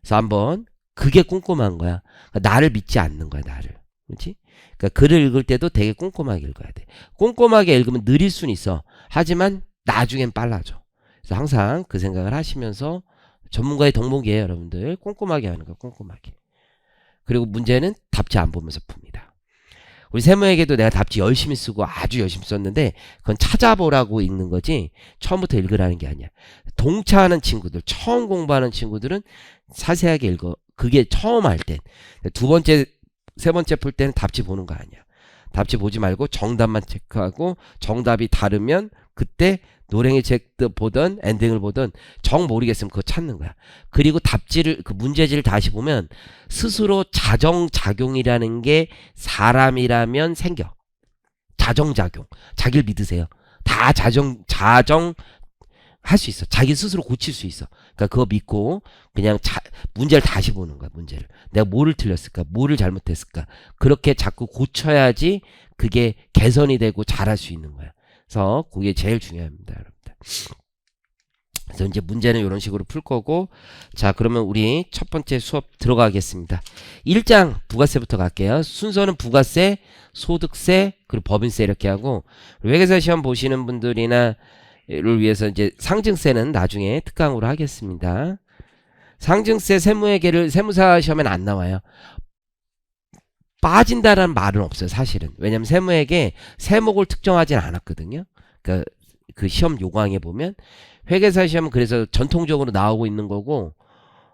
그래서 한번, 그게 꼼꼼한 거야. 그러니까 나를 믿지 않는 거야, 나를. 그렇지? 그러니까 글을 읽을 때도 되게 꼼꼼하게 읽어야 돼. 꼼꼼하게 읽으면 느릴 수는 있어. 하지만 나중엔 빨라져. 그래서 항상 그 생각을 하시면서 전문가의 덕목이에요, 여러분들. 꼼꼼하게 하는 거, 꼼꼼하게. 그리고 문제는 답지 안 보면서 풉니다. 우리 세무에게도 내가 답지 열심히 쓰고 아주 열심히 썼는데 그건 찾아보라고 읽는 거지 처음부터 읽으라는 게 아니야. 동차하는 친구들, 처음 공부하는 친구들은 자세하게 읽어. 그게 처음 할 땐. 두 번째, 세 번째 풀 때는 답지 보는 거 아니야. 답지 보지 말고 정답만 체크하고 정답이 다르면 그때 노랭이 책 보던 엔딩을 보던 정 모르겠으면 그거 찾는 거야. 그리고 답지를 그 문제지를 다시 보면 스스로 자정작용이라는 게 사람이라면 생겨. 자정작용. 자기를 믿으세요. 다 자정 할 수 있어. 자기 스스로 고칠 수 있어. 그러니까 그거 믿고 그냥 문제를 다시 보는 거야. 문제를. 내가 뭐를 틀렸을까? 뭐를 잘못했을까? 그렇게 자꾸 고쳐야지 그게 개선이 되고 잘할 수 있는 거야. 그래서 그게 제일 중요합니다, 여러분들. 그래서 이제 문제는 이런 식으로 풀 거고, 자, 그러면 우리 첫 번째 수업 들어가겠습니다. 1장 부가세부터 갈게요. 순서는 부가세, 소득세, 그리고 법인세 이렇게 하고, 회계사 시험 보시는 분들이나 를 위해서 이제 상증세는 나중에 특강으로 하겠습니다. 상증세 세무회계를 세무사 시험엔 안 나와요. 빠진다라는 말은 없어요, 사실은. 왜냐면 세무회계 세목을 특정하진 않았거든요. 그러니까 그 시험 요강에 보면 회계사 시험은 그래서 전통적으로 나오고 있는 거고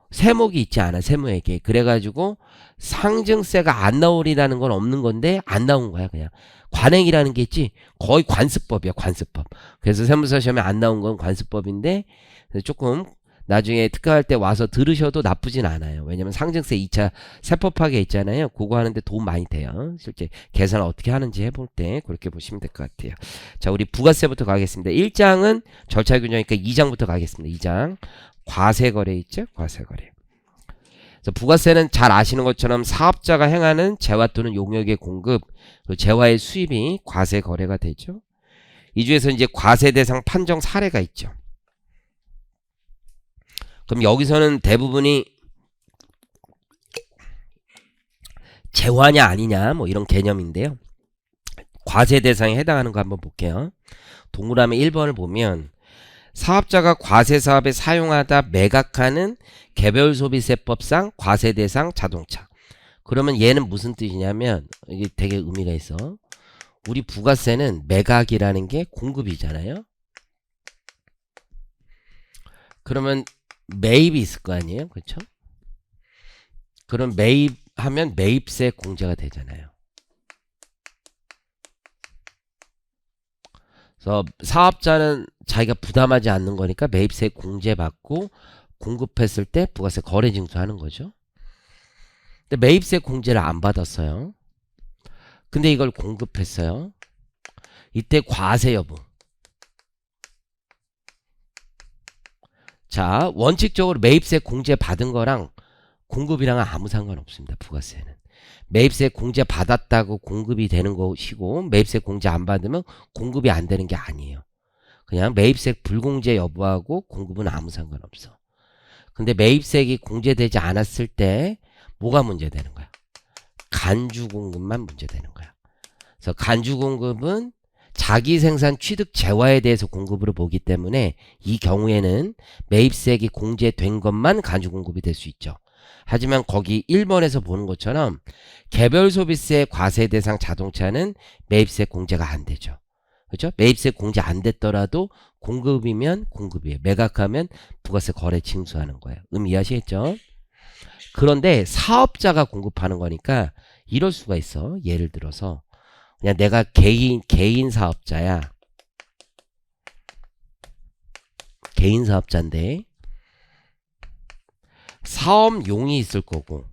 세목이 있지 않아, 세무회계. 그래가지고 상증세가 안 나오리라는 건 없는 건데 안 나온 거야, 그냥. 관행이라는 게 있지 거의 관습법이야, 관습법. 그래서 세무사 시험에 안 나온 건 관습법인데 조금 나중에 특강할 때 와서 들으셔도 나쁘진 않아요. 왜냐면 상증세 2차 세법하게 있잖아요. 그거 하는데 도움 많이 돼요. 실제 계산 어떻게 하는지 해볼 때 그렇게 보시면 될 것 같아요. 자, 우리 부가세부터 가겠습니다. 1장은 절차 규정이니까 2장부터 가겠습니다. 2장 과세거래 있죠? 과세거래. 그래서 부가세는 잘 아시는 것처럼 사업자가 행하는 재화 또는 용역의 공급, 재화의 수입이 과세 거래가 되죠. 이 중에서 이제 과세 대상 판정 사례가 있죠. 그럼 여기서는 대부분이 재화냐 아니냐 뭐 이런 개념인데요. 과세 대상에 해당하는 거 한번 볼게요. 동그라미 1번을 보면 사업자가 과세 사업에 사용하다 매각하는 개별소비세법상 과세 대상 자동차. 그러면 얘는 무슨 뜻이냐면 이게 되게 의미가 있어. 우리 부가세는 매각이라는 게 공급이잖아요. 그러면 매입이 있을 거 아니에요, 그렇죠? 그럼 매입하면 매입세 공제가 되잖아요. 그래서 사업자는 자기가 부담하지 않는 거니까 매입세 공제받고 공급했을 때 부가세 거래 징수하는 거죠. 근데 매입세 공제를 안 받았어요. 근데 이걸 공급했어요. 이때 과세 여부. 자, 원칙적으로 매입세 공제 받은 거랑 공급이랑은 아무 상관없습니다. 부가세는. 매입세 공제 받았다고 공급이 되는 것이고 매입세 공제 안 받으면 공급이 안 되는 게 아니에요. 그냥 매입세 불공제 여부하고 공급은 아무 상관없어. 근데 매입세액이 공제되지 않았을 때 뭐가 문제되는 거야? 간주공급만 문제되는 거야. 그래서 간주공급은 자기 생산 취득 재화에 대해서 공급으로 보기 때문에 이 경우에는 매입세액이 공제된 것만 간주 공급이 될 수 있죠. 하지만 거기 1번에서 보는 것처럼 개별 소비세 과세 대상 자동차는 매입세 공제가 안 되죠. 그렇죠? 매입세 공제 안 됐더라도 공급이면 공급이에요. 매각하면 부가세 거래 징수하는 거예요. 이해하시겠죠? 그런데 사업자가 공급하는 거니까 이럴 수가 있어. 예를 들어서 그냥 내가 개인 사업자야. 개인 사업자인데 사업용이 있을 거고,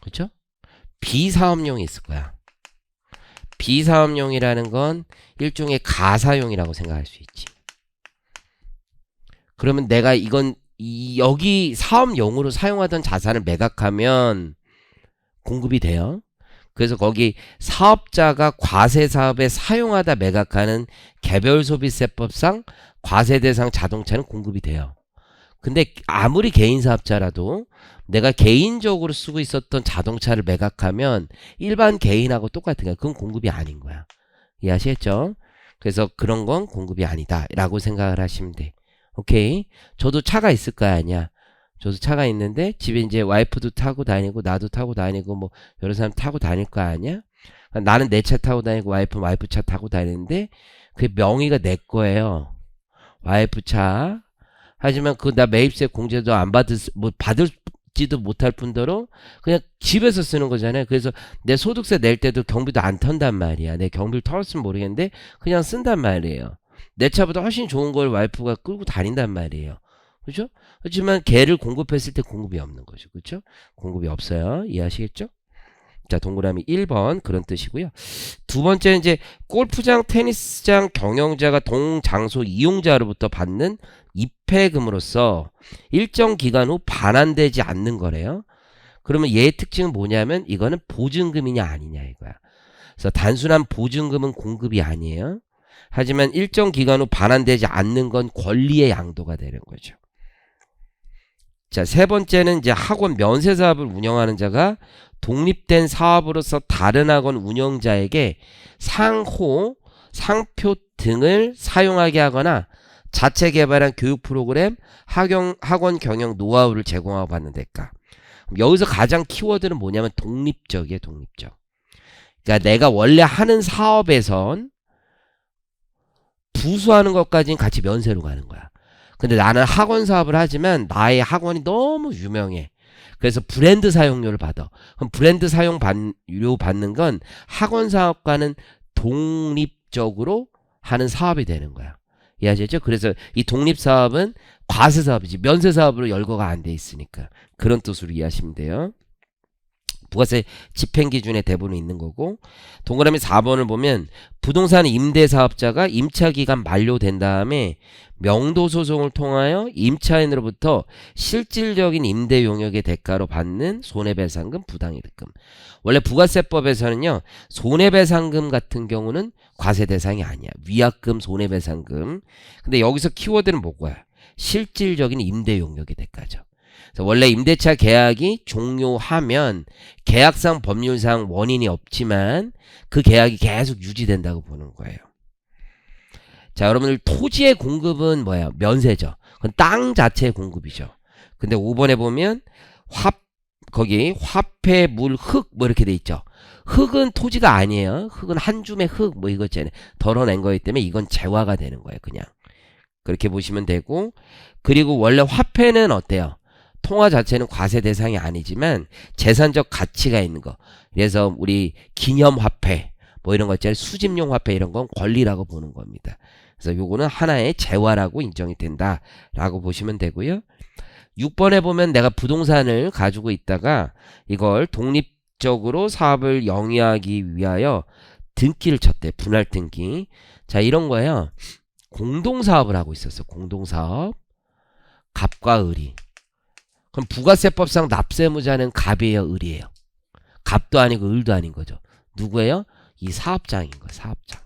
그렇죠? 비사업용이 있을 거야. 비사업용이라는 건 일종의 가사용이라고 생각할 수 있지. 그러면 내가 여기 사업용으로 사용하던 자산을 매각하면 공급이 돼요. 그래서 거기 사업자가 과세사업에 사용하다 매각하는 개별소비세법상 과세대상 자동차는 공급이 돼요. 근데 아무리 개인사업자라도 내가 개인적으로 쓰고 있었던 자동차를 매각하면 일반 개인하고 똑같은 거야. 그건 공급이 아닌 거야. 이해하시겠죠? 그래서 그런 건 공급이 아니다 라고 생각을 하시면 돼. 오케이? 저도 차가 있을 거 아니야. 저도 차가 있는데 집에 이제 와이프도 타고 다니고 나도 타고 다니고 뭐 여러 사람 타고 다닐 거 아니야? 나는 내 차 타고 다니고 와이프 차 타고 다니는데 그게 명의가 내 거예요. 와이프 차. 하지만 나 매입세 공제도 안 받을지도 못할 뿐더러 그냥 집에서 쓰는 거잖아요. 그래서 내 소득세 낼 때도 경비도 안 턴단 말이야. 내 경비를 털었으면 모르겠는데 그냥 쓴단 말이에요. 내 차보다 훨씬 좋은 걸 와이프가 끌고 다닌단 말이에요. 그죠? 그렇지만 걔를 공급했을 때 공급이 없는 거죠. 그렇죠? 공급이 없어요. 이해하시겠죠? 자, 동그라미 1번 그런 뜻이고요. 두 번째는 이제 골프장, 테니스장 경영자가 동장소 이용자로부터 받는 입회금으로서 일정 기간 후 반환되지 않는 거래요. 그러면 얘의 특징은 뭐냐면 이거는 보증금이냐 아니냐 이거야. 그래서 단순한 보증금은 공급이 아니에요. 하지만 일정 기간 후 반환되지 않는 건 권리의 양도가 되는 거죠. 자, 세 번째는 이제 학원 면세 사업을 운영하는 자가 독립된 사업으로서 다른 학원 운영자에게 상호, 상표 등을 사용하게 하거나 자체 개발한 교육 프로그램, 학원 경영 노하우를 제공하고 받는 대가. 여기서 가장 키워드는 뭐냐면 독립적이에요. 독립적. 그러니까 내가 원래 하는 사업에선 부수하는 것까지는 같이 면세로 가는 거야. 근데 나는 학원 사업을 하지만 나의 학원이 너무 유명해. 그래서 브랜드 사용료를 받아. 그럼 브랜드 사용료 받는 건 학원 사업과는 독립적으로 하는 사업이 되는 거야. 이해하셨죠? 그래서 이 독립사업은 과세사업이지 면세사업으로 열거가 안 돼 있으니까 그런 뜻으로 이해하시면 돼요. 부가세 집행기준에 대부분 있는 거고, 동그라미 4번을 보면 부동산 임대사업자가 임차기간 만료된 다음에 명도소송을 통하여 임차인으로부터 실질적인 임대 용역의 대가로 받는 손해배상금, 부당이득금. 원래 부가세법에서는요, 손해배상금 같은 경우는 과세 대상이 아니야. 위약금, 손해배상금. 근데 여기서 키워드는 뭐야? 실질적인 임대 용역의 대가죠. 원래 임대차 계약이 종료하면 계약상 법률상 원인이 없지만 그 계약이 계속 유지된다고 보는 거예요. 자, 여러분들 토지의 공급은 뭐예요? 면세죠. 그건 땅 자체의 공급이죠. 근데 5번에 보면 거기 화폐, 물, 흙 뭐 이렇게 돼 있죠. 흙은 토지가 아니에요. 흙은 한 줌의 흙 뭐 이거 있잖아요. 덜어낸 거기 때문에 이건 재화가 되는 거예요. 그냥 그렇게 보시면 되고, 그리고 원래 화폐는 어때요? 통화 자체는 과세 대상이 아니지만 재산적 가치가 있는 거. 그래서 우리 기념화폐 뭐 이런 거 있잖아요. 수집용 화폐 이런 건 권리라고 보는 겁니다. 그래서 요거는 하나의 재화라고 인정이 된다라고 보시면 되고요. 6번에 보면 내가 부동산을 가지고 있다가 이걸 독립적으로 사업을 영위하기 위하여 등기를 쳤대. 분할 등기. 자, 이런 거예요. 공동사업을 하고 있었어. 공동사업. 갑과 을이. 그럼 부가세법상 납세무자는 갑이에요, 을이에요? 갑도 아니고 을도 아닌 거죠. 누구예요? 이 사업장인 거예요. 사업장.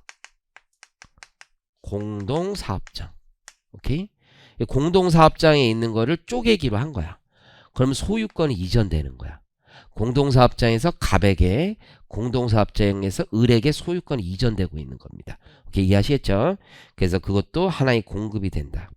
공동사업장. 오케이? 공동사업장에 있는 거를 쪼개기로 한 거야. 그러면 소유권이 이전되는 거야. 공동사업장에서 갑에게, 공동사업장에서 을에게 소유권이 이전되고 있는 겁니다. 오케이, 이해하시겠죠? 그래서 그것도 하나의 공급이 된다.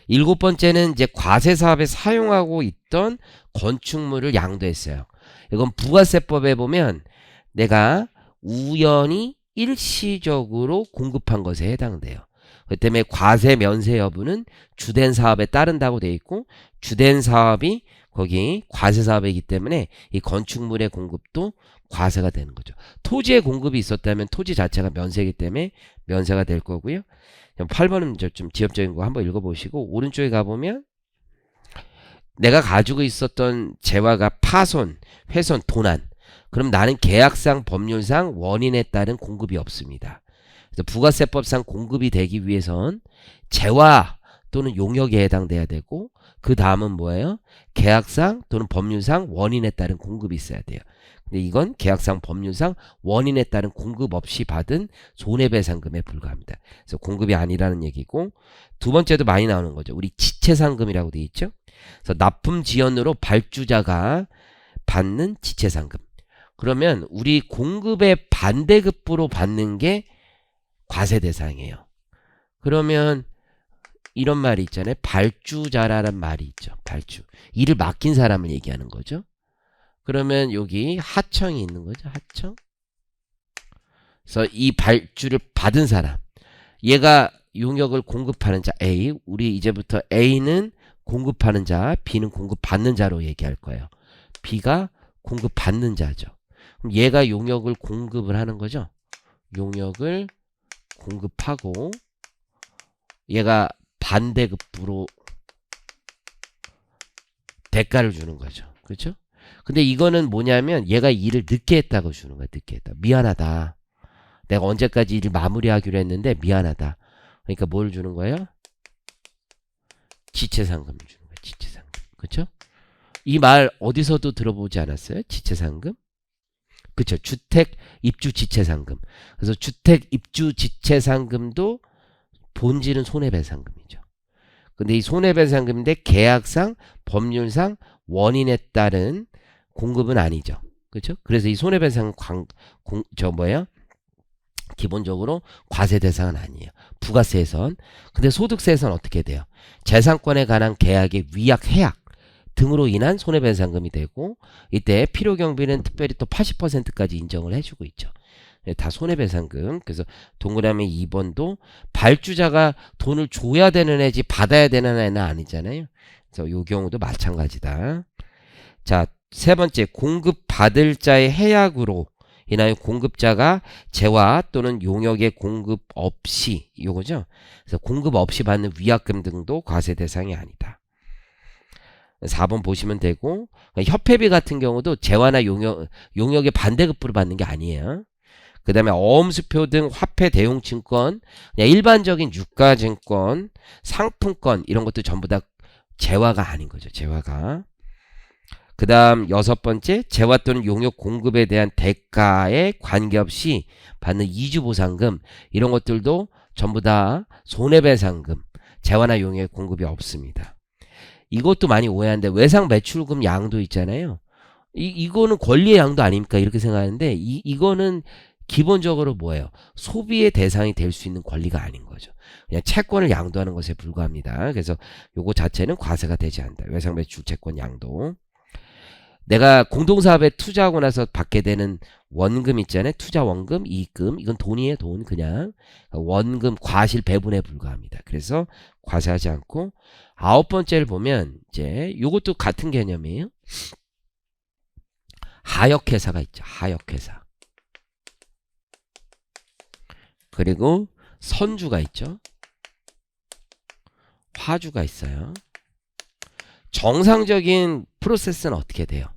7번째는 이제 과세사업에 사용하고 있던 건축물을 양도했어요. 이건 부가세법에 보면 내가 우연히 일시적으로 공급한 것에 해당돼요. 그 때문에 과세 면세 여부는 주된 사업에 따른다고 되어 있고, 주된 사업이 거기 과세 사업이기 때문에 이 건축물의 공급도 과세가 되는 거죠. 토지의 공급이 있었다면 토지 자체가 면세이기 때문에 면세가 될 거고요. 8번은 좀 지엽적인 거 한번 읽어보시고, 오른쪽에 가보면 내가 가지고 있었던 재화가 파손, 훼손, 도난. 그럼 나는 계약상, 법률상 원인에 따른 공급이 없습니다. 그래서 부가세법상 공급이 되기 위해선 재화 또는 용역에 해당돼야 되고, 그 다음은 뭐예요? 계약상 또는 법률상 원인에 따른 공급이 있어야 돼요. 근데 이건 계약상, 법률상 원인에 따른 공급 없이 받은 손해배상금에 불과합니다. 그래서 공급이 아니라는 얘기고, 두 번째도 많이 나오는 거죠. 우리 지체상금이라고 되어 있죠. 그래서 납품 지연으로 발주자가 받는 지체상금. 그러면 우리 공급의 반대급부로 받는 게 과세 대상이에요. 그러면 이런 말이 있잖아요. 발주자라는 말이 있죠. 발주. 일을 맡긴 사람을 얘기하는 거죠. 그러면 여기 하청이 있는 거죠. 하청. 그래서 이 발주를 받은 사람. 얘가 용역을 공급하는 자 A. 우리 이제부터 A는 공급하는 자, B는 공급받는 자로 얘기할 거예요. B가 공급받는 자죠. 그럼 얘가 용역을 공급을 하는 거죠. 용역을 공급하고 얘가 반대급부로 대가를 주는 거죠. 그렇죠? 근데 이거는 뭐냐면 얘가 일을 늦게 했다고 주는 거야. 늦게 했다. 미안하다. 내가 언제까지 일을 마무리하기로 했는데 미안하다. 그러니까 뭘 주는 거예요? 지체상금을 주는 거예요. 지체상금. 그렇죠? 이 말 어디서도 들어보지 않았어요? 지체상금? 그렇죠. 주택 입주 지체상금. 그래서 주택 입주 지체상금도 본질은 손해배상금이죠. 근데 이 손해배상금인데 계약상, 법률상 원인에 따른 공급은 아니죠. 그렇죠? 그래서 이 손해배상 뭐예요? 기본적으로 과세 대상은 아니에요. 부가세에선. 근데 소득세에선 어떻게 돼요? 재산권에 관한 계약의 위약, 해약 등으로 인한 손해배상금이 되고, 이때 필요경비는 특별히 또 80%까지 인정을 해주고 있죠. 다 손해배상금. 그래서 동그라미 2번도 발주자가 돈을 줘야 되는 애지 받아야 되는 애는 아니잖아요. 그래서 이 경우도 마찬가지다. 자, 세 번째, 공급받을 자의 해약으로 인하여 공급자가 재화 또는 용역의 공급 없이, 이거죠. 그래서 공급 없이 받는 위약금 등도 과세 대상이 아니다. 4번 보시면 되고, 협회비 같은 경우도 재화나 용역의 반대급부를 받는 게 아니에요. 그 다음에 어음수표 등 화폐 대용증권, 그냥 일반적인 유가증권, 상품권 이런 것도 전부 다 재화가 아닌 거죠. 재화가. 그 다음 6번째, 재화 또는 용역 공급에 대한 대가에 관계없이 받는 이주보상금 이런 것들도 전부 다 손해배상금, 재화나 용역 공급이 없습니다. 이것도 많이 오해하는데 외상 매출금 양도 있잖아요. 이거는 권리의 양도 아닙니까? 이렇게 생각하는데 이거는 기본적으로 뭐예요? 소비의 대상이 될 수 있는 권리가 아닌 거죠. 그냥 채권을 양도하는 것에 불과합니다. 그래서 요거 자체는 과세가 되지 않는다. 외상 매출 채권 양도. 내가 공동사업에 투자하고 나서 받게 되는 원금 있잖아요. 투자 원금, 이익금. 이건 돈이에요. 돈 그냥. 원금 과실 배분에 불과합니다. 그래서 과세하지 않고, 9번째를 보면 이제 요것도 같은 개념이에요. 하역회사가 있죠. 하역회사. 그리고 선주가 있죠. 화주가 있어요. 정상적인 프로세스는 어떻게 돼요?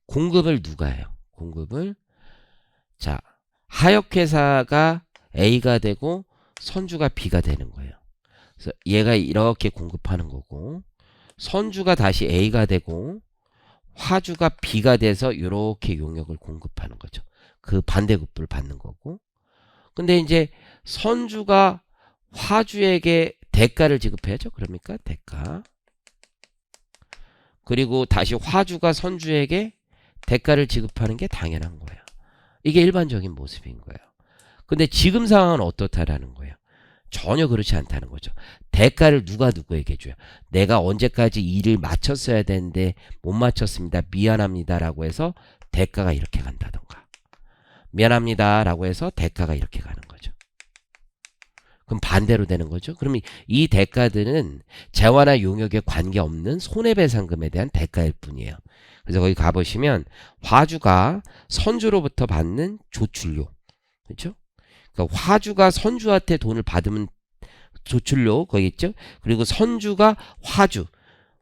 공급을 누가 해요? 공급을. 자, 하역회사가 A가 되고 선주가 B가 되는 거예요. 그래서 얘가 이렇게 공급하는 거고, 선주가 다시 A가 되고 화주가 B가 돼서 이렇게 용역을 공급하는 거죠. 그 반대급부를 받는 거고. 근데 이제 선주가 화주에게 대가를 지급해야죠. 그러니까 대가. 그리고 다시 화주가 선주에게 대가를 지급하는 게 당연한 거예요. 이게 일반적인 모습인 거예요. 근데 지금 상황은 어떻다라는 거예요. 전혀 그렇지 않다는 거죠. 대가를 누가 누구에게 줘요. 내가 언제까지 일을 마쳤어야 되는데 못 마쳤습니다. 미안합니다 라고 해서 대가가 이렇게 간다던가, 미안합니다 라고 해서 대가가 이렇게 가는 거죠. 그럼 반대로 되는 거죠. 그럼 이 대가들은 재화나 용역에 관계없는 손해배상금에 대한 대가일 뿐이에요. 그래서 거기 가보시면 화주가 선주로부터 받는 조출료, 그렇죠? 그러니까 화주가 선주한테 돈을 받으면 조출료 거기 있죠. 그리고 선주가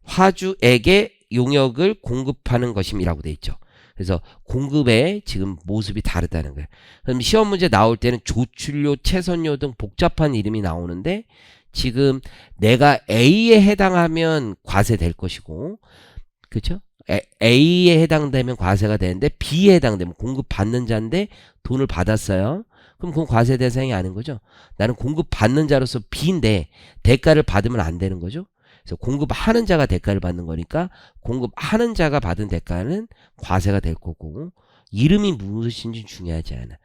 화주에게 용역을 공급하는 것임이라고 돼 있죠. 그래서 공급의 지금 모습이 다르다는 거예요. 그럼 시험 문제 나올 때는 조출료, 채선료 등 복잡한 이름이 나오는데 지금 내가 A에 해당하면 과세될 것이고, 그렇죠? A에 해당되면 과세가 되는데 B에 해당되면 공급받는 자인데 돈을 받았어요. 그럼 그건 과세 대상이 아닌 거죠. 나는 공급받는 자로서 B인데 대가를 받으면 안 되는 거죠. 그래서 공급하는 자가 대가를 받는 거니까 공급하는 자가 받은 대가는 과세가 될 거고, 이름이 무엇인지 중요하지 않아.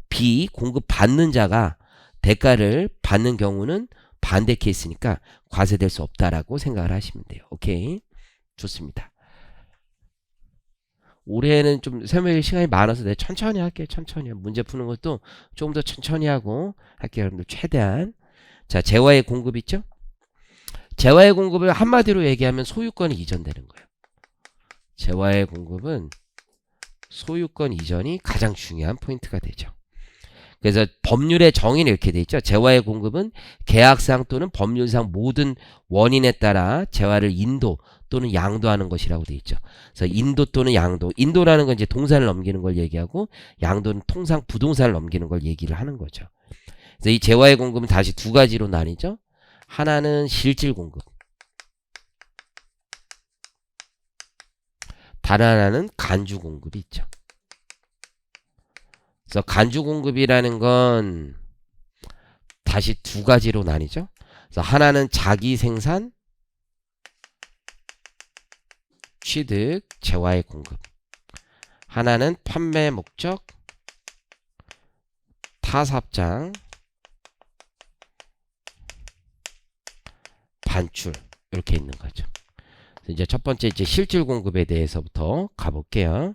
B, 공급받는 자가 대가를 받는 경우는 반대 케이스니까 과세될 수 없다라고 생각을 하시면 돼요. 오케이, 좋습니다. 올해는 좀 설명할 시간이 많아서 내가 천천히 할게요. 천천히. 문제 푸는 것도 조금 더 천천히 하고 할게요. 여러분들 최대한. 자, 재화의 공급 있죠? 재화의 공급을 한마디로 얘기하면 소유권이 이전되는 거예요. 재화의 공급은 소유권 이전이 가장 중요한 포인트가 되죠. 그래서 법률의 정의는 이렇게 돼 있죠. 재화의 공급은 계약상 또는 법률상 모든 원인에 따라 재화를 인도 또는 양도하는 것이라고 돼 있죠. 그래서 인도 또는 양도, 인도라는 건 이제 동산을 넘기는 걸 얘기하고, 양도는 통상 부동산을 넘기는 걸 얘기를 하는 거죠. 그래서 이 재화의 공급은 다시 두 가지로 나뉘죠. 하나는 실질 공급, 다른 하나는 간주 공급이 있죠. 그래서 간주 공급이라는 건 다시 두 가지로 나뉘죠. 그래서 하나는 자기 생산, 취득, 재화의 공급. 하나는 판매 목적, 타삽장, 반출, 이렇게 있는 거죠. 이제 첫 번째 이제 실질 공급에 대해서부터 가볼게요.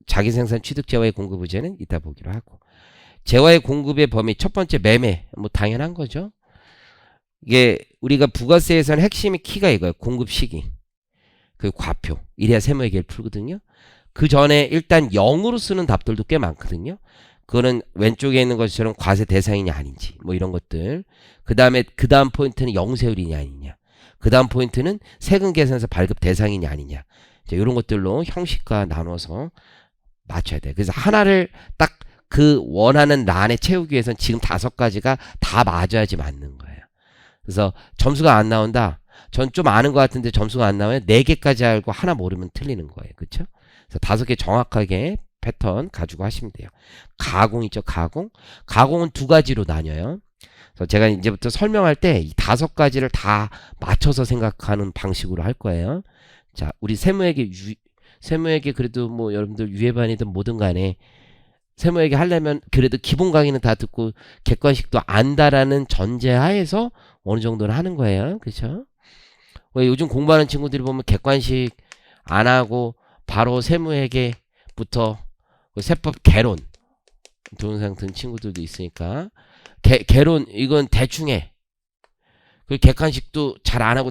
자기 생산 취득 재화의 공급 의제는 이따 보기로 하고, 재화의 공급의 범위 첫 번째 매매, 뭐 당연한 거죠. 이게 우리가 부가세에서는 핵심이 키가 이거예요. 공급 시기, 그 과표, 이래야 세무회계를 풀거든요. 그 전에 일단 0으로 쓰는 답들도 꽤 많거든요. 그거는 왼쪽에 있는 것처럼 과세 대상이냐 아닌지, 뭐 이런 것들. 그 다음 포인트는 영세율이냐 아니냐. 그 다음 포인트는 세금 계산서 발급 대상이냐 아니냐. 이런 것들로 형식과 나눠서 맞춰야 돼. 그래서 하나를 딱 그 원하는 란에 채우기 위해서는 지금 5가지가 다 맞아야지 맞는 거예요. 그래서 점수가 안 나온다. 전 좀 아는 것 같은데 점수가 안 나와요. 4개까지 알고 하나 모르면 틀리는 거예요. 그렇죠? 그래서 5개 정확하게 패턴 가지고 하시면 돼요. 가공 있죠? 가공은 두 가지로 나뉘어요. 그래서 제가 이제부터 설명할 때 이 5가지를 다 맞춰서 생각하는 방식으로 할 거예요. 자, 우리 세무회계 그래도 뭐 여러분들 유예반이든 뭐든 간에 세무회계 하려면 그래도 기본 강의는 다 듣고 객관식도 안다라는 전제하에서 어느 정도는 하는 거예요. 그렇죠? 왜 요즘 공부하는 친구들이 보면 객관식 안 하고 바로 세무회계부터 세법 개론 동영상 든 친구들도 있으니까 개론 이건 대충 해. 그리고 객관식도 잘 안 하고,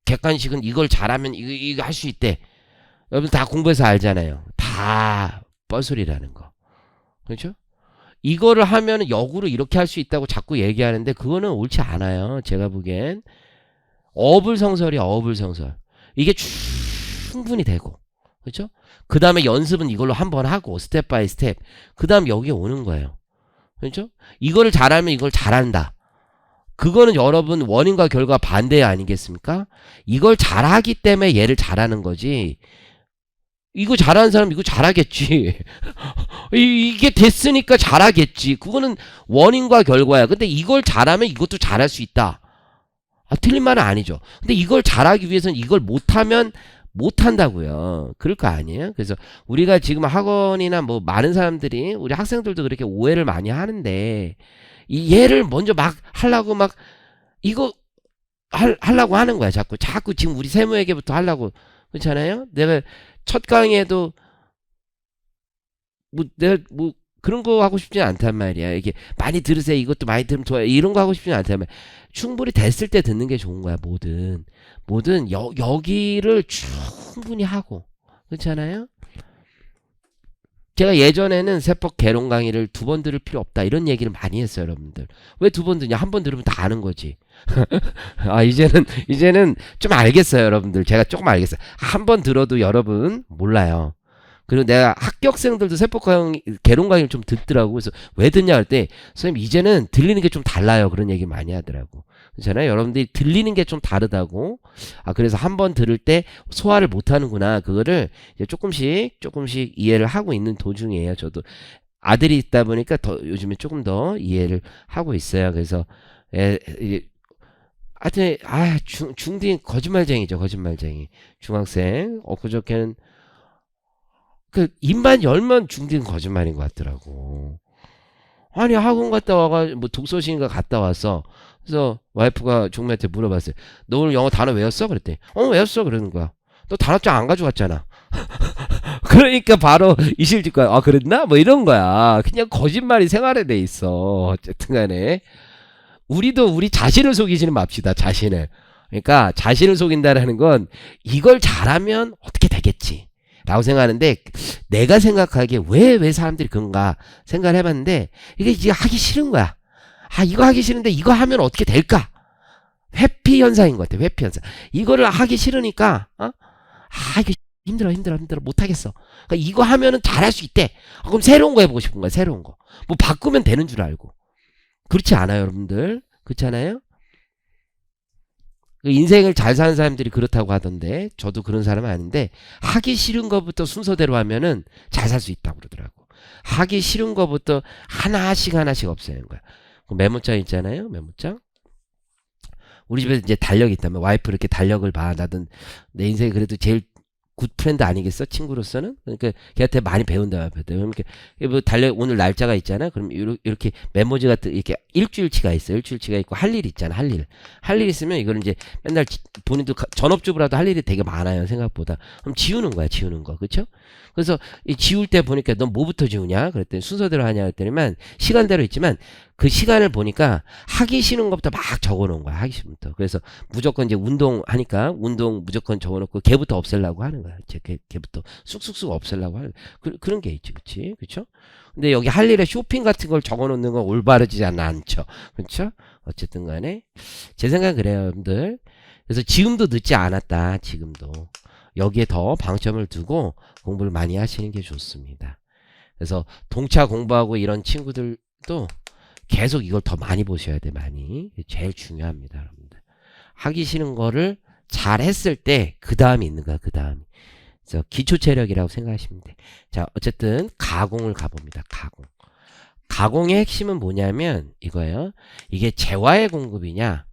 객관식은 이걸 잘하면 이거 할 수 있대. 여러분 다 공부해서 알잖아요. 다 뻘소리라는 거. 그렇죠? 이거를 하면 역으로 이렇게 할 수 있다고 자꾸 얘기하는데 그거는 옳지 않아요. 제가 보기엔 어불성설이야. 어불성설. 이게 충분히 되고, 그렇죠? 그 다음에 연습은 이걸로 한번 하고 스텝 바이 스텝, 그 다음 여기에 오는 거예요. 그렇죠? 이거를 잘하면 이걸 잘한다. 그거는 여러분 원인과 결과 반대 아니겠습니까? 이걸 잘하기 때문에 얘를 잘하는 거지. 이거 잘하는 사람 이거 잘하겠지. 이게 됐으니까 잘하겠지. 그거는 원인과 결과야. 근데 이걸 잘하면 이것도 잘할 수 있다. 틀린 말은 아니죠. 근데 이걸 잘하기 위해서는 이걸 못하면 못한다고요. 그럴 거 아니에요? 그래서 우리가 지금 학원이나 뭐 많은 사람들이 우리 학생들도 그렇게 오해를 많이 하는데 이 얘를 먼저 막 하려고 막 이거 하려고 하는 거야. 자꾸 지금 우리 세무회계부터 하려고. 그렇잖아요? 내가 첫 강의에도 뭐 내가 뭐 그런 거 하고 싶지 않단 말이야. 이게 많이 들으세요. 이것도 많이 들으면 좋아요. 이런 거 하고 싶지 않단 말이야. 충분히 됐을 때 듣는 게 좋은 거야. 뭐든 여기를 충분히 하고. 그렇잖아요? 제가 예전에는 세법 개론 강의를 2번 들을 필요 없다 이런 얘기를 많이 했어요. 여러분들 왜 2번 듣냐? 1번 들으면 다 아는 거지. 아 이제는 좀 알겠어요. 여러분들 제가 조금 알겠어요. 1번 들어도 여러분 몰라요. 그리고 내가 합격생들도 세법 개론 강의를 좀 듣더라고. 그래서 왜 듣냐 할 때 선생님 이제는 들리는 게 좀 달라요. 그런 얘기 많이 하더라고. 그렇잖아요. 여러분들이 들리는 게 좀 다르다고. 아 그래서 1번 들을 때 소화를 못 하는구나. 그거를 이제 조금씩 이해를 하고 있는 도중이에요. 저도 아들이 있다 보니까 더 요즘에 조금 더 이해를 하고 있어요. 그래서 하여튼 중딩 거짓말쟁이죠. 거짓말쟁이. 중학생 그저께는 그 입만 열면 중딩 거짓말인 것 같더라고. 아니 학원 갔다 와가 뭐 독서실인가 갔다 와서 그래서 와이프가 종미한테 물어봤어요. 너 오늘 영어 단어 외웠어? 그랬더니 외웠어 그러는 거야. 너 단어장 안 가져갔잖아. 그러니까 바로 이실직고야. 아 그랬나? 뭐 이런 거야. 그냥 거짓말이 생활에 돼 있어. 어쨌든 간에 우리도 우리 자신을 속이지는 맙시다. 자신을. 그러니까 자신을 속인다라는 건 이걸 잘하면 어떻게 되겠지 라고 생각하는데 내가 생각하기에 왜 사람들이 그런가 생각을 해봤는데 이게 이제 하기 싫은 거야. 이거 하기 싫은데 이거 하면 어떻게 될까? 회피 현상인 것 같아. 회피 현상. 이거를 하기 싫으니까 이거 힘들어 못하겠어. 그러니까 이거 하면은 잘할 수 있대. 그럼 새로운 거 해보고 싶은 거야. 새로운 거. 뭐 바꾸면 되는 줄 알고. 그렇지 않아요 여러분들? 그렇지 않아요? 인생을 잘 사는 사람들이 그렇다고 하던데 저도 그런 사람은 아닌데 하기 싫은 것부터 순서대로 하면은 잘 살 수 있다고 그러더라고. 하기 싫은 것부터 하나씩 없애는 거야. 메모장 있잖아요. 메모장. 우리 집에 이제 달력이 있다면 와이프 이렇게 달력을 봐. 나는 내 인생에 그래도 제일 굿 프렌드 아니겠어? 친구로서는? 그러니까 걔한테 많이 배운다. 이렇게 뭐 달력 오늘 날짜가 있잖아. 그럼 이렇게 메모지 같은 이렇게 일주일치가 있어. 일주일치가 있고 할 일 있잖아. 할 일 있으면 이거는 이제 맨날 본인도 전업주부라도 할 일이 되게 많아요. 생각보다. 그럼 지우는 거야. 지우는 거. 그렇죠? 그래서 이 지울 때 보니까 넌 뭐부터 지우냐? 그랬더니 순서대로 하냐 그랬더니만 시간대로 있지만 그 시간을 보니까 하기 싫은 것부터 막 적어놓은 거야. 하기 싫은 것부터. 그래서 무조건 이제 운동하니까 운동 무조건 적어놓고 걔부터 없애려고 하는 거야. 걔부터 쑥쑥쑥 없애려고 하는 그런 게 있지. 그치? 그쵸? 근데 여기 할 일에 쇼핑 같은 걸 적어놓는 건 올바르지 않죠. 그쵸? 어쨌든 간에 제 생각은 그래요. 여러분들. 그래서 지금도 늦지 않았다. 지금도. 여기에 더 방점을 두고 공부를 많이 하시는 게 좋습니다. 그래서 동차 공부하고 이런 친구들도 계속 이걸 더 많이 보셔야 돼. 많이. 제일 중요합니다. 여러분들. 하기 싫은 거를 잘 했을 때 그 다음이 있는 거야. 그 다음이. 그래서 기초 체력이라고 생각하시면 돼. 자 어쨌든 가공을 가봅니다. 가공의 핵심은 뭐냐면 이거예요. 이게 재화의 공급이냐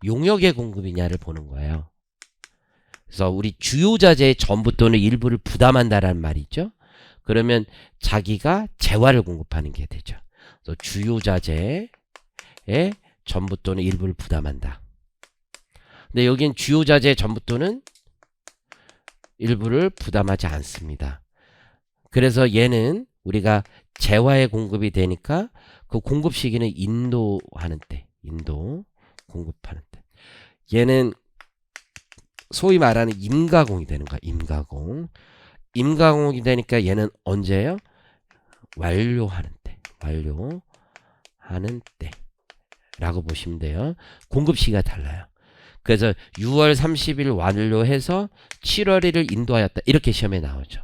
용역의 공급이냐를 보는 거예요. 그래서 우리 주요 자재의 전부 또는 일부를 부담한다라는 말이 있죠. 그러면 자기가 재화를 공급하는 게 되죠. 그래서 주요 자재의 전부 또는 일부를 부담한다. 근데 여긴 주요 자재의 전부 또는 일부를 부담하지 않습니다. 그래서 얘는 우리가 재화의 공급이 되니까 그 공급 시기는 인도하는 때, 공급하는 때. 얘는 소위 말하는 임가공이 되는 거야. 임가공이 되니까 얘는 언제예요? 완료하는 때 라고 보시면 돼요. 공급 시기가 달라요. 그래서 6월 30일 완료해서 7월 1일 인도하였다. 이렇게 시험에 나오죠.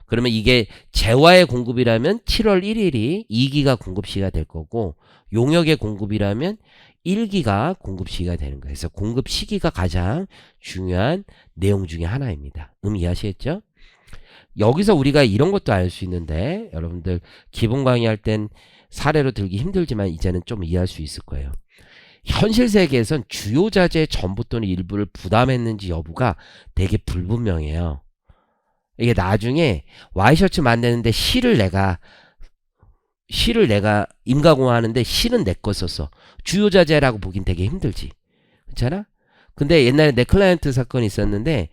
그러면 이게 재화의 공급이라면 7월 1일이 2기가 공급 시기가 될 거고 용역의 공급이라면 1기가 공급 시기가 되는 거예요. 그래서 공급 시기가 가장 중요한 내용 중에 하나입니다. 이해하시겠죠? 여기서 우리가 이런 것도 알 수 있는데 여러분들 기본 강의할 땐 사례로 들기 힘들지만 이제는 좀 이해할 수 있을 거예요. 현실 세계에선 주요 자재의 전부 또는 일부를 부담했는지 여부가 되게 불분명해요. 이게 나중에 와이셔츠 만드는데 실을 내가 임가공하는데 실은 내 거 썼어. 주요 자재라고 보긴 되게 힘들지. 그렇잖아? 근데 옛날에 내 클라이언트 사건이 있었는데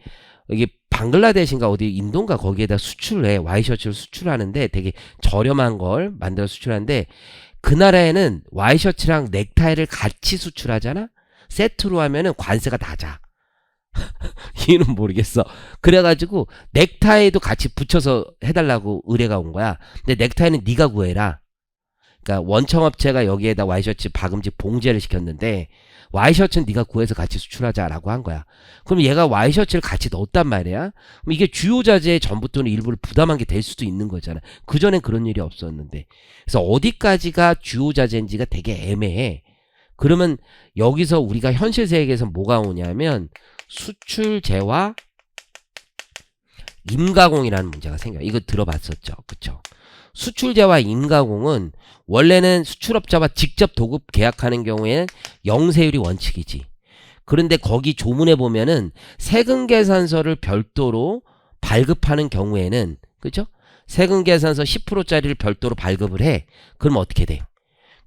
이게 방글라데시인가 어디 인도인가 거기에다 수출을 해. 와이셔츠를 수출하는데 되게 저렴한 걸 만들어 수출하는데 그 나라에는 와이셔츠랑 넥타이를 같이 수출하잖아? 세트로 하면은 관세가 낮아. 이유는 모르겠어. 그래가지고 넥타이도 같이 붙여서 해달라고 의뢰가 온 거야. 근데 넥타이는 네가 구해라. 그러니까 원청업체가 여기에다 와이셔츠 박음질 봉제를 시켰는데 와이셔츠는 네가 구해서 같이 수출하자라고 한 거야. 그럼 얘가 와이셔츠를 같이 넣었단 말이야. 그럼 이게 주요 자재의 전부 또는 일부를 부담한 게 될 수도 있는 거잖아. 그전엔 그런 일이 없었는데. 그래서 어디까지가 주요 자재인지가 되게 애매해. 그러면 여기서 우리가 현실 세계에서 뭐가 오냐면 수출재와 임가공이라는 문제가 생겨요. 이거 들어봤었죠. 그쵸? 수출재와 임가공은 원래는 수출업자와 직접 도급 계약하는 경우에는 영세율이 원칙이지. 그런데 거기 조문에 보면은 세금계산서를 별도로 발급하는 경우에는, 그죠? 세금계산서 10%짜리를 별도로 발급을 해. 그럼 어떻게 돼?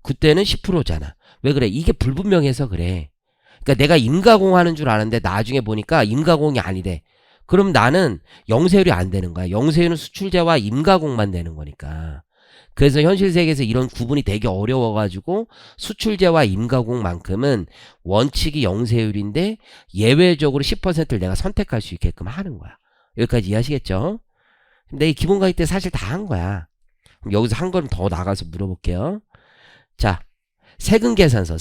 그때는 10%잖아. 왜 그래? 이게 불분명해서 그래. 그러니까 내가 임가공하는 줄 아는데 나중에 보니까 임가공이 아니래. 그럼 나는 영세율이 안 되는 거야. 영세율은 수출재와 임가공만 되는 거니까. 그래서 현실 세계에서 이런 구분이 되게 어려워가지고 수출재와 임가공만큼은 원칙이 영세율인데 예외적으로 10%를 내가 선택할 수 있게끔 하는 거야. 여기까지 이해하시겠죠? 근데 이 기본 강의 때 사실 다 한 거야. 그럼 여기서 한 걸음 더 나가서 물어볼게요. 자, 세금계산서.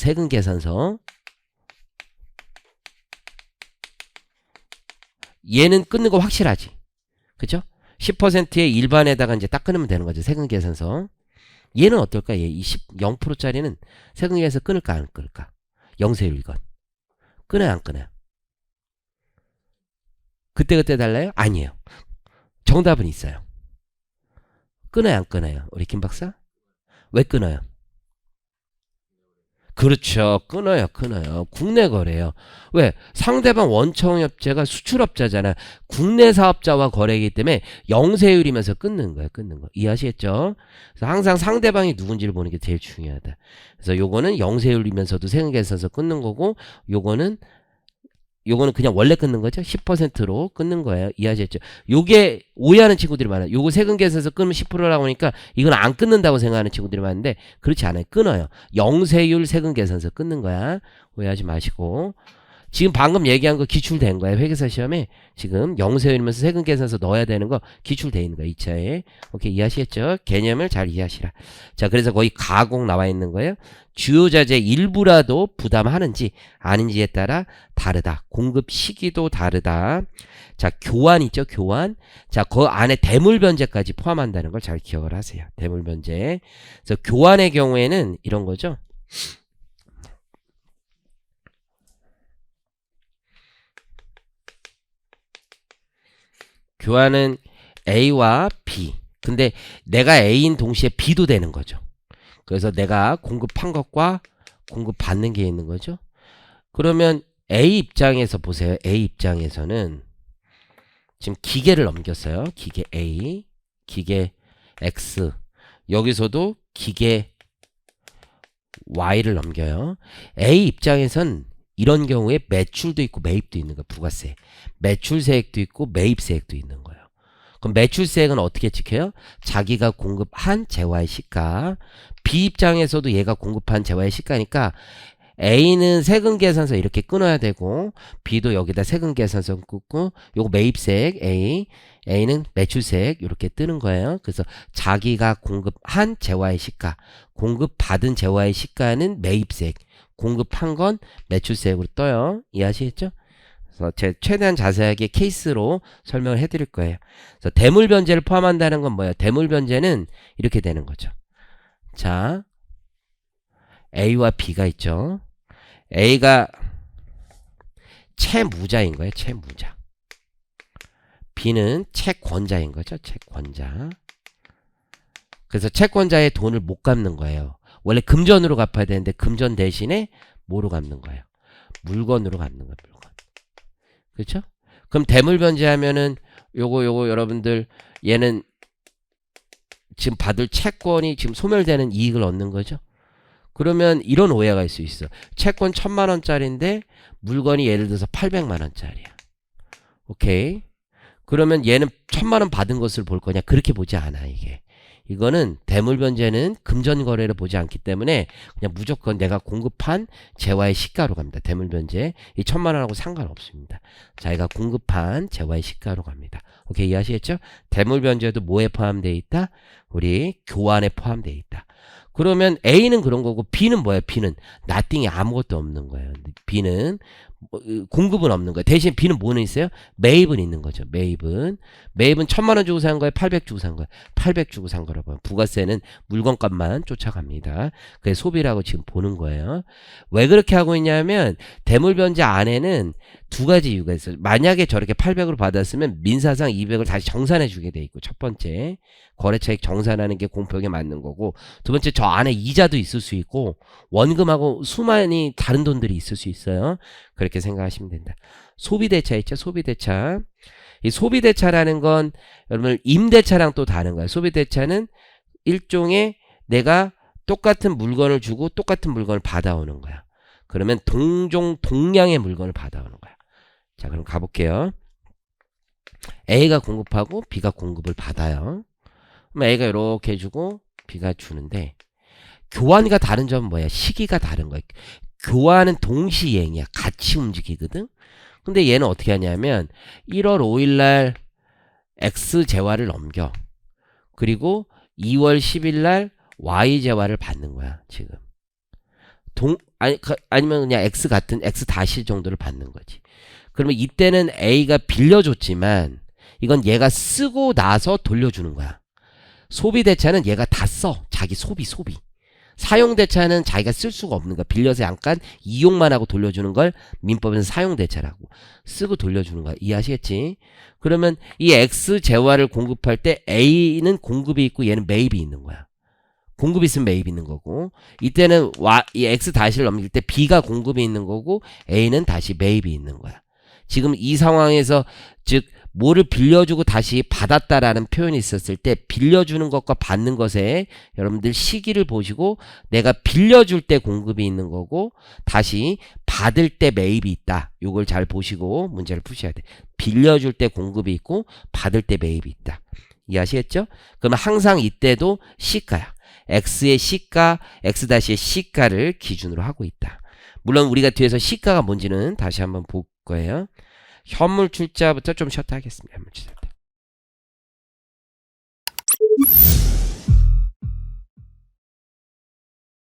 얘는 끊는 거 확실하지. 그죠? 10%의 일반에다가 이제 딱 끊으면 되는 거죠. 세금계산서. 얘는 어떨까? 얘 0%짜리는 세금계산서 끊을까 안 끊을까? 영세율 이건. 끊어요 안 끊어요? 그때그때 달라요? 아니에요. 정답은 있어요. 끊어요 안 끊어요? 우리 김 박사? 왜 끊어요? 그렇죠. 끊어요. 국내 거래요. 왜? 상대방 원청업체가 수출업자잖아. 국내 사업자와 거래이기 때문에 영세율이면서 끊는 거야. 이해하시겠죠? 그래서 항상 상대방이 누군지를 보는 게 제일 중요하다. 그래서 요거는 영세율이면서도 세금계산서 끊는 거고, 요거는 그냥 원래 끊는 거죠. 10%로 끊는 거예요. 이해하셨죠? 요게 오해하는 친구들이 많아요. 요거 세금계산서 끊으면 10%라고 하니까 이건 안 끊는다고 생각하는 친구들이 많은데 그렇지 않아요. 끊어요. 영세율 세금계산서 끊는 거야. 오해하지 마시고. 지금 방금 얘기한 거 기출된 거예요. 회계사 시험에 지금 영세율이면서 세금계산서 넣어야 되는 거 기출돼 있는 거야. 2차에. 오케이, 이해하시겠죠? 개념을 잘 이해하시라. 자, 그래서 거의 가공 나와 있는 거예요. 주요 자재 일부라도 부담하는지 아닌지에 따라 다르다. 공급 시기도 다르다. 자, 교환 있죠? 교환. 자, 그 안에 대물 변제까지 포함한다는 걸 잘 기억을 하세요. 대물 변제. 그래서 교환의 경우에는 이런 거죠. 교환은 A와 B. 근데 내가 A인 동시에 B도 되는 거죠. 그래서 내가 공급한 것과 공급받는 게 있는 거죠. 그러면 A 입장에서 보세요. A 입장에서는 지금 기계를 넘겼어요. 기계 A, 기계 X. 여기서도 기계 Y를 넘겨요. A 입장에선 이런 경우에 매출도 있고 매입도 있는 거야. 부가세. 매출세액도 있고 매입세액도 있는 거예요. 그럼 매출세액은 어떻게 지켜요? 자기가 공급한 재화의 시가. B 입장에서도 얘가 공급한 재화의 시가니까 A는 세금계산서 이렇게 끊어야 되고 B도 여기다 세금계산서 끊고 요거 매입세액 A는 매출세액 이렇게 뜨는 거예요. 그래서 자기가 공급한 재화의 시가, 공급받은 재화의 시가는 매입세액, 공급한 건 매출세액으로 떠요. 이해하시겠죠? 그래서 제가 최대한 자세하게 케이스로 설명을 해드릴 거예요. 그래서 대물 변제를 포함한다는 건 뭐예요? 대물 변제는 이렇게 되는 거죠. 자, A와 B가 있죠. A가 채무자인 거예요. 채무자. B는 채권자인 거죠. 채권자. 그래서 채권자의 돈을 못 갚는 거예요. 원래 금전으로 갚아야 되는데 금전 대신에 뭐로 갚는 거예요? 물건으로 갚는 거예요. 물건. 그렇죠? 그럼 대물변제하면은 요거 여러분들 얘는 지금 받을 채권이 지금 소멸되는 이익을 얻는 거죠. 그러면 이런 오해가 있을 수 있어. 채권 1000만원짜리인데 물건이 예를 들어서 800만원짜리야. 오케이. 그러면 얘는 1000만원 받은 것을 볼 거냐? 그렇게 보지 않아 이게. 이거는 대물변제는 금전거래를 보지 않기 때문에 그냥 무조건 내가 공급한 재화의 시가로 갑니다. 대물변제 이 1000만원하고 상관없습니다. 자기가 공급한 재화의 시가로 갑니다. 오케이, 이해하시겠죠? 대물변제도 뭐에 포함되어 있다? 우리 교환에 포함되어 있다. 그러면 A는 그런 거고 B는 뭐예요? B는 nothing이 아무것도 없는 거예요. B는 공급은 없는 거예요. 대신 B는 뭐는 있어요? 매입은 있는 거죠. 매입은 1000만원 주고 산 거예요? 800 주고 산 거예요? 800 주고 산 거라고요. 부가세는 물건값만 쫓아갑니다. 그게 소비라고 지금 보는 거예요. 왜 그렇게 하고 있냐면 대물변제 안에는 두 가지 이유가 있어요. 만약에 저렇게 800으로 받았으면 민사상 200을 다시 정산해 주게 돼 있고, 첫 번째 거래차익 정산하는 게 공평에 맞는 거고, 두 번째 저 안에 이자도 있을 수 있고 원금하고 수많이 다른 돈들이 있을 수 있어요. 그렇게 생각하시면 된다. 소비대차 있죠? 소비대차. 이 소비대차라는 건 여러분 임대차랑 또 다른 거예요. 소비대차는 일종의 내가 똑같은 물건을 주고 똑같은 물건을 받아오는 거야. 그러면 동량의 물건을 받아오는 거야. 자, 그럼 가볼게요. A가 공급하고 B가 공급을 받아요. 그럼 A가 이렇게 해주고 B가 주는데, 교환과 다른 점은 뭐야? 시기가 다른 거야. 교환은 동시이행이야. 같이 움직이거든. 근데 얘는 어떻게 하냐면 1월 5일날 X 재화를 넘겨. 그리고 2월 10일날 Y 재화를 받는 거야. 지금 아니면 그냥 X 같은 X 다시 정도를 받는 거지. 그러면 이때는 A가 빌려줬지만 이건 얘가 쓰고 나서 돌려주는 거야. 소비대차는 얘가 다 써. 자기 소비. 사용대차는 자기가 쓸 수가 없는 거야. 빌려서 잠깐 이용만 하고 돌려주는 걸 민법에서 사용대차라고. 쓰고 돌려주는 거야. 이해하시겠지? 그러면 이 X 재화를 공급할 때 A는 공급이 있고 얘는 매입이 있는 거야. 공급이 있으면 매입이 있는 거고, 이때는 이 X 다시를 넘길 때 B가 공급이 있는 거고 A는 다시 매입이 있는 거야. 지금 이 상황에서 즉 뭐를 빌려주고 다시 받았다라는 표현이 있었을 때 빌려주는 것과 받는 것에 여러분들 시기를 보시고, 내가 빌려줄 때 공급이 있는 거고 다시 받을 때 매입이 있다. 요걸 잘 보시고 문제를 푸셔야 돼. 빌려줄 때 공급이 있고 받을 때 매입이 있다. 이해하시겠죠? 그러면 항상 이때도 시가야. X의 시가, X-의 시가를 기준으로 하고 있다. 물론 우리가 뒤에서 시가가 뭔지는 다시 한번 볼 거예요. 현물출자부터 좀 쉬었다 하겠습니다. 현물출자.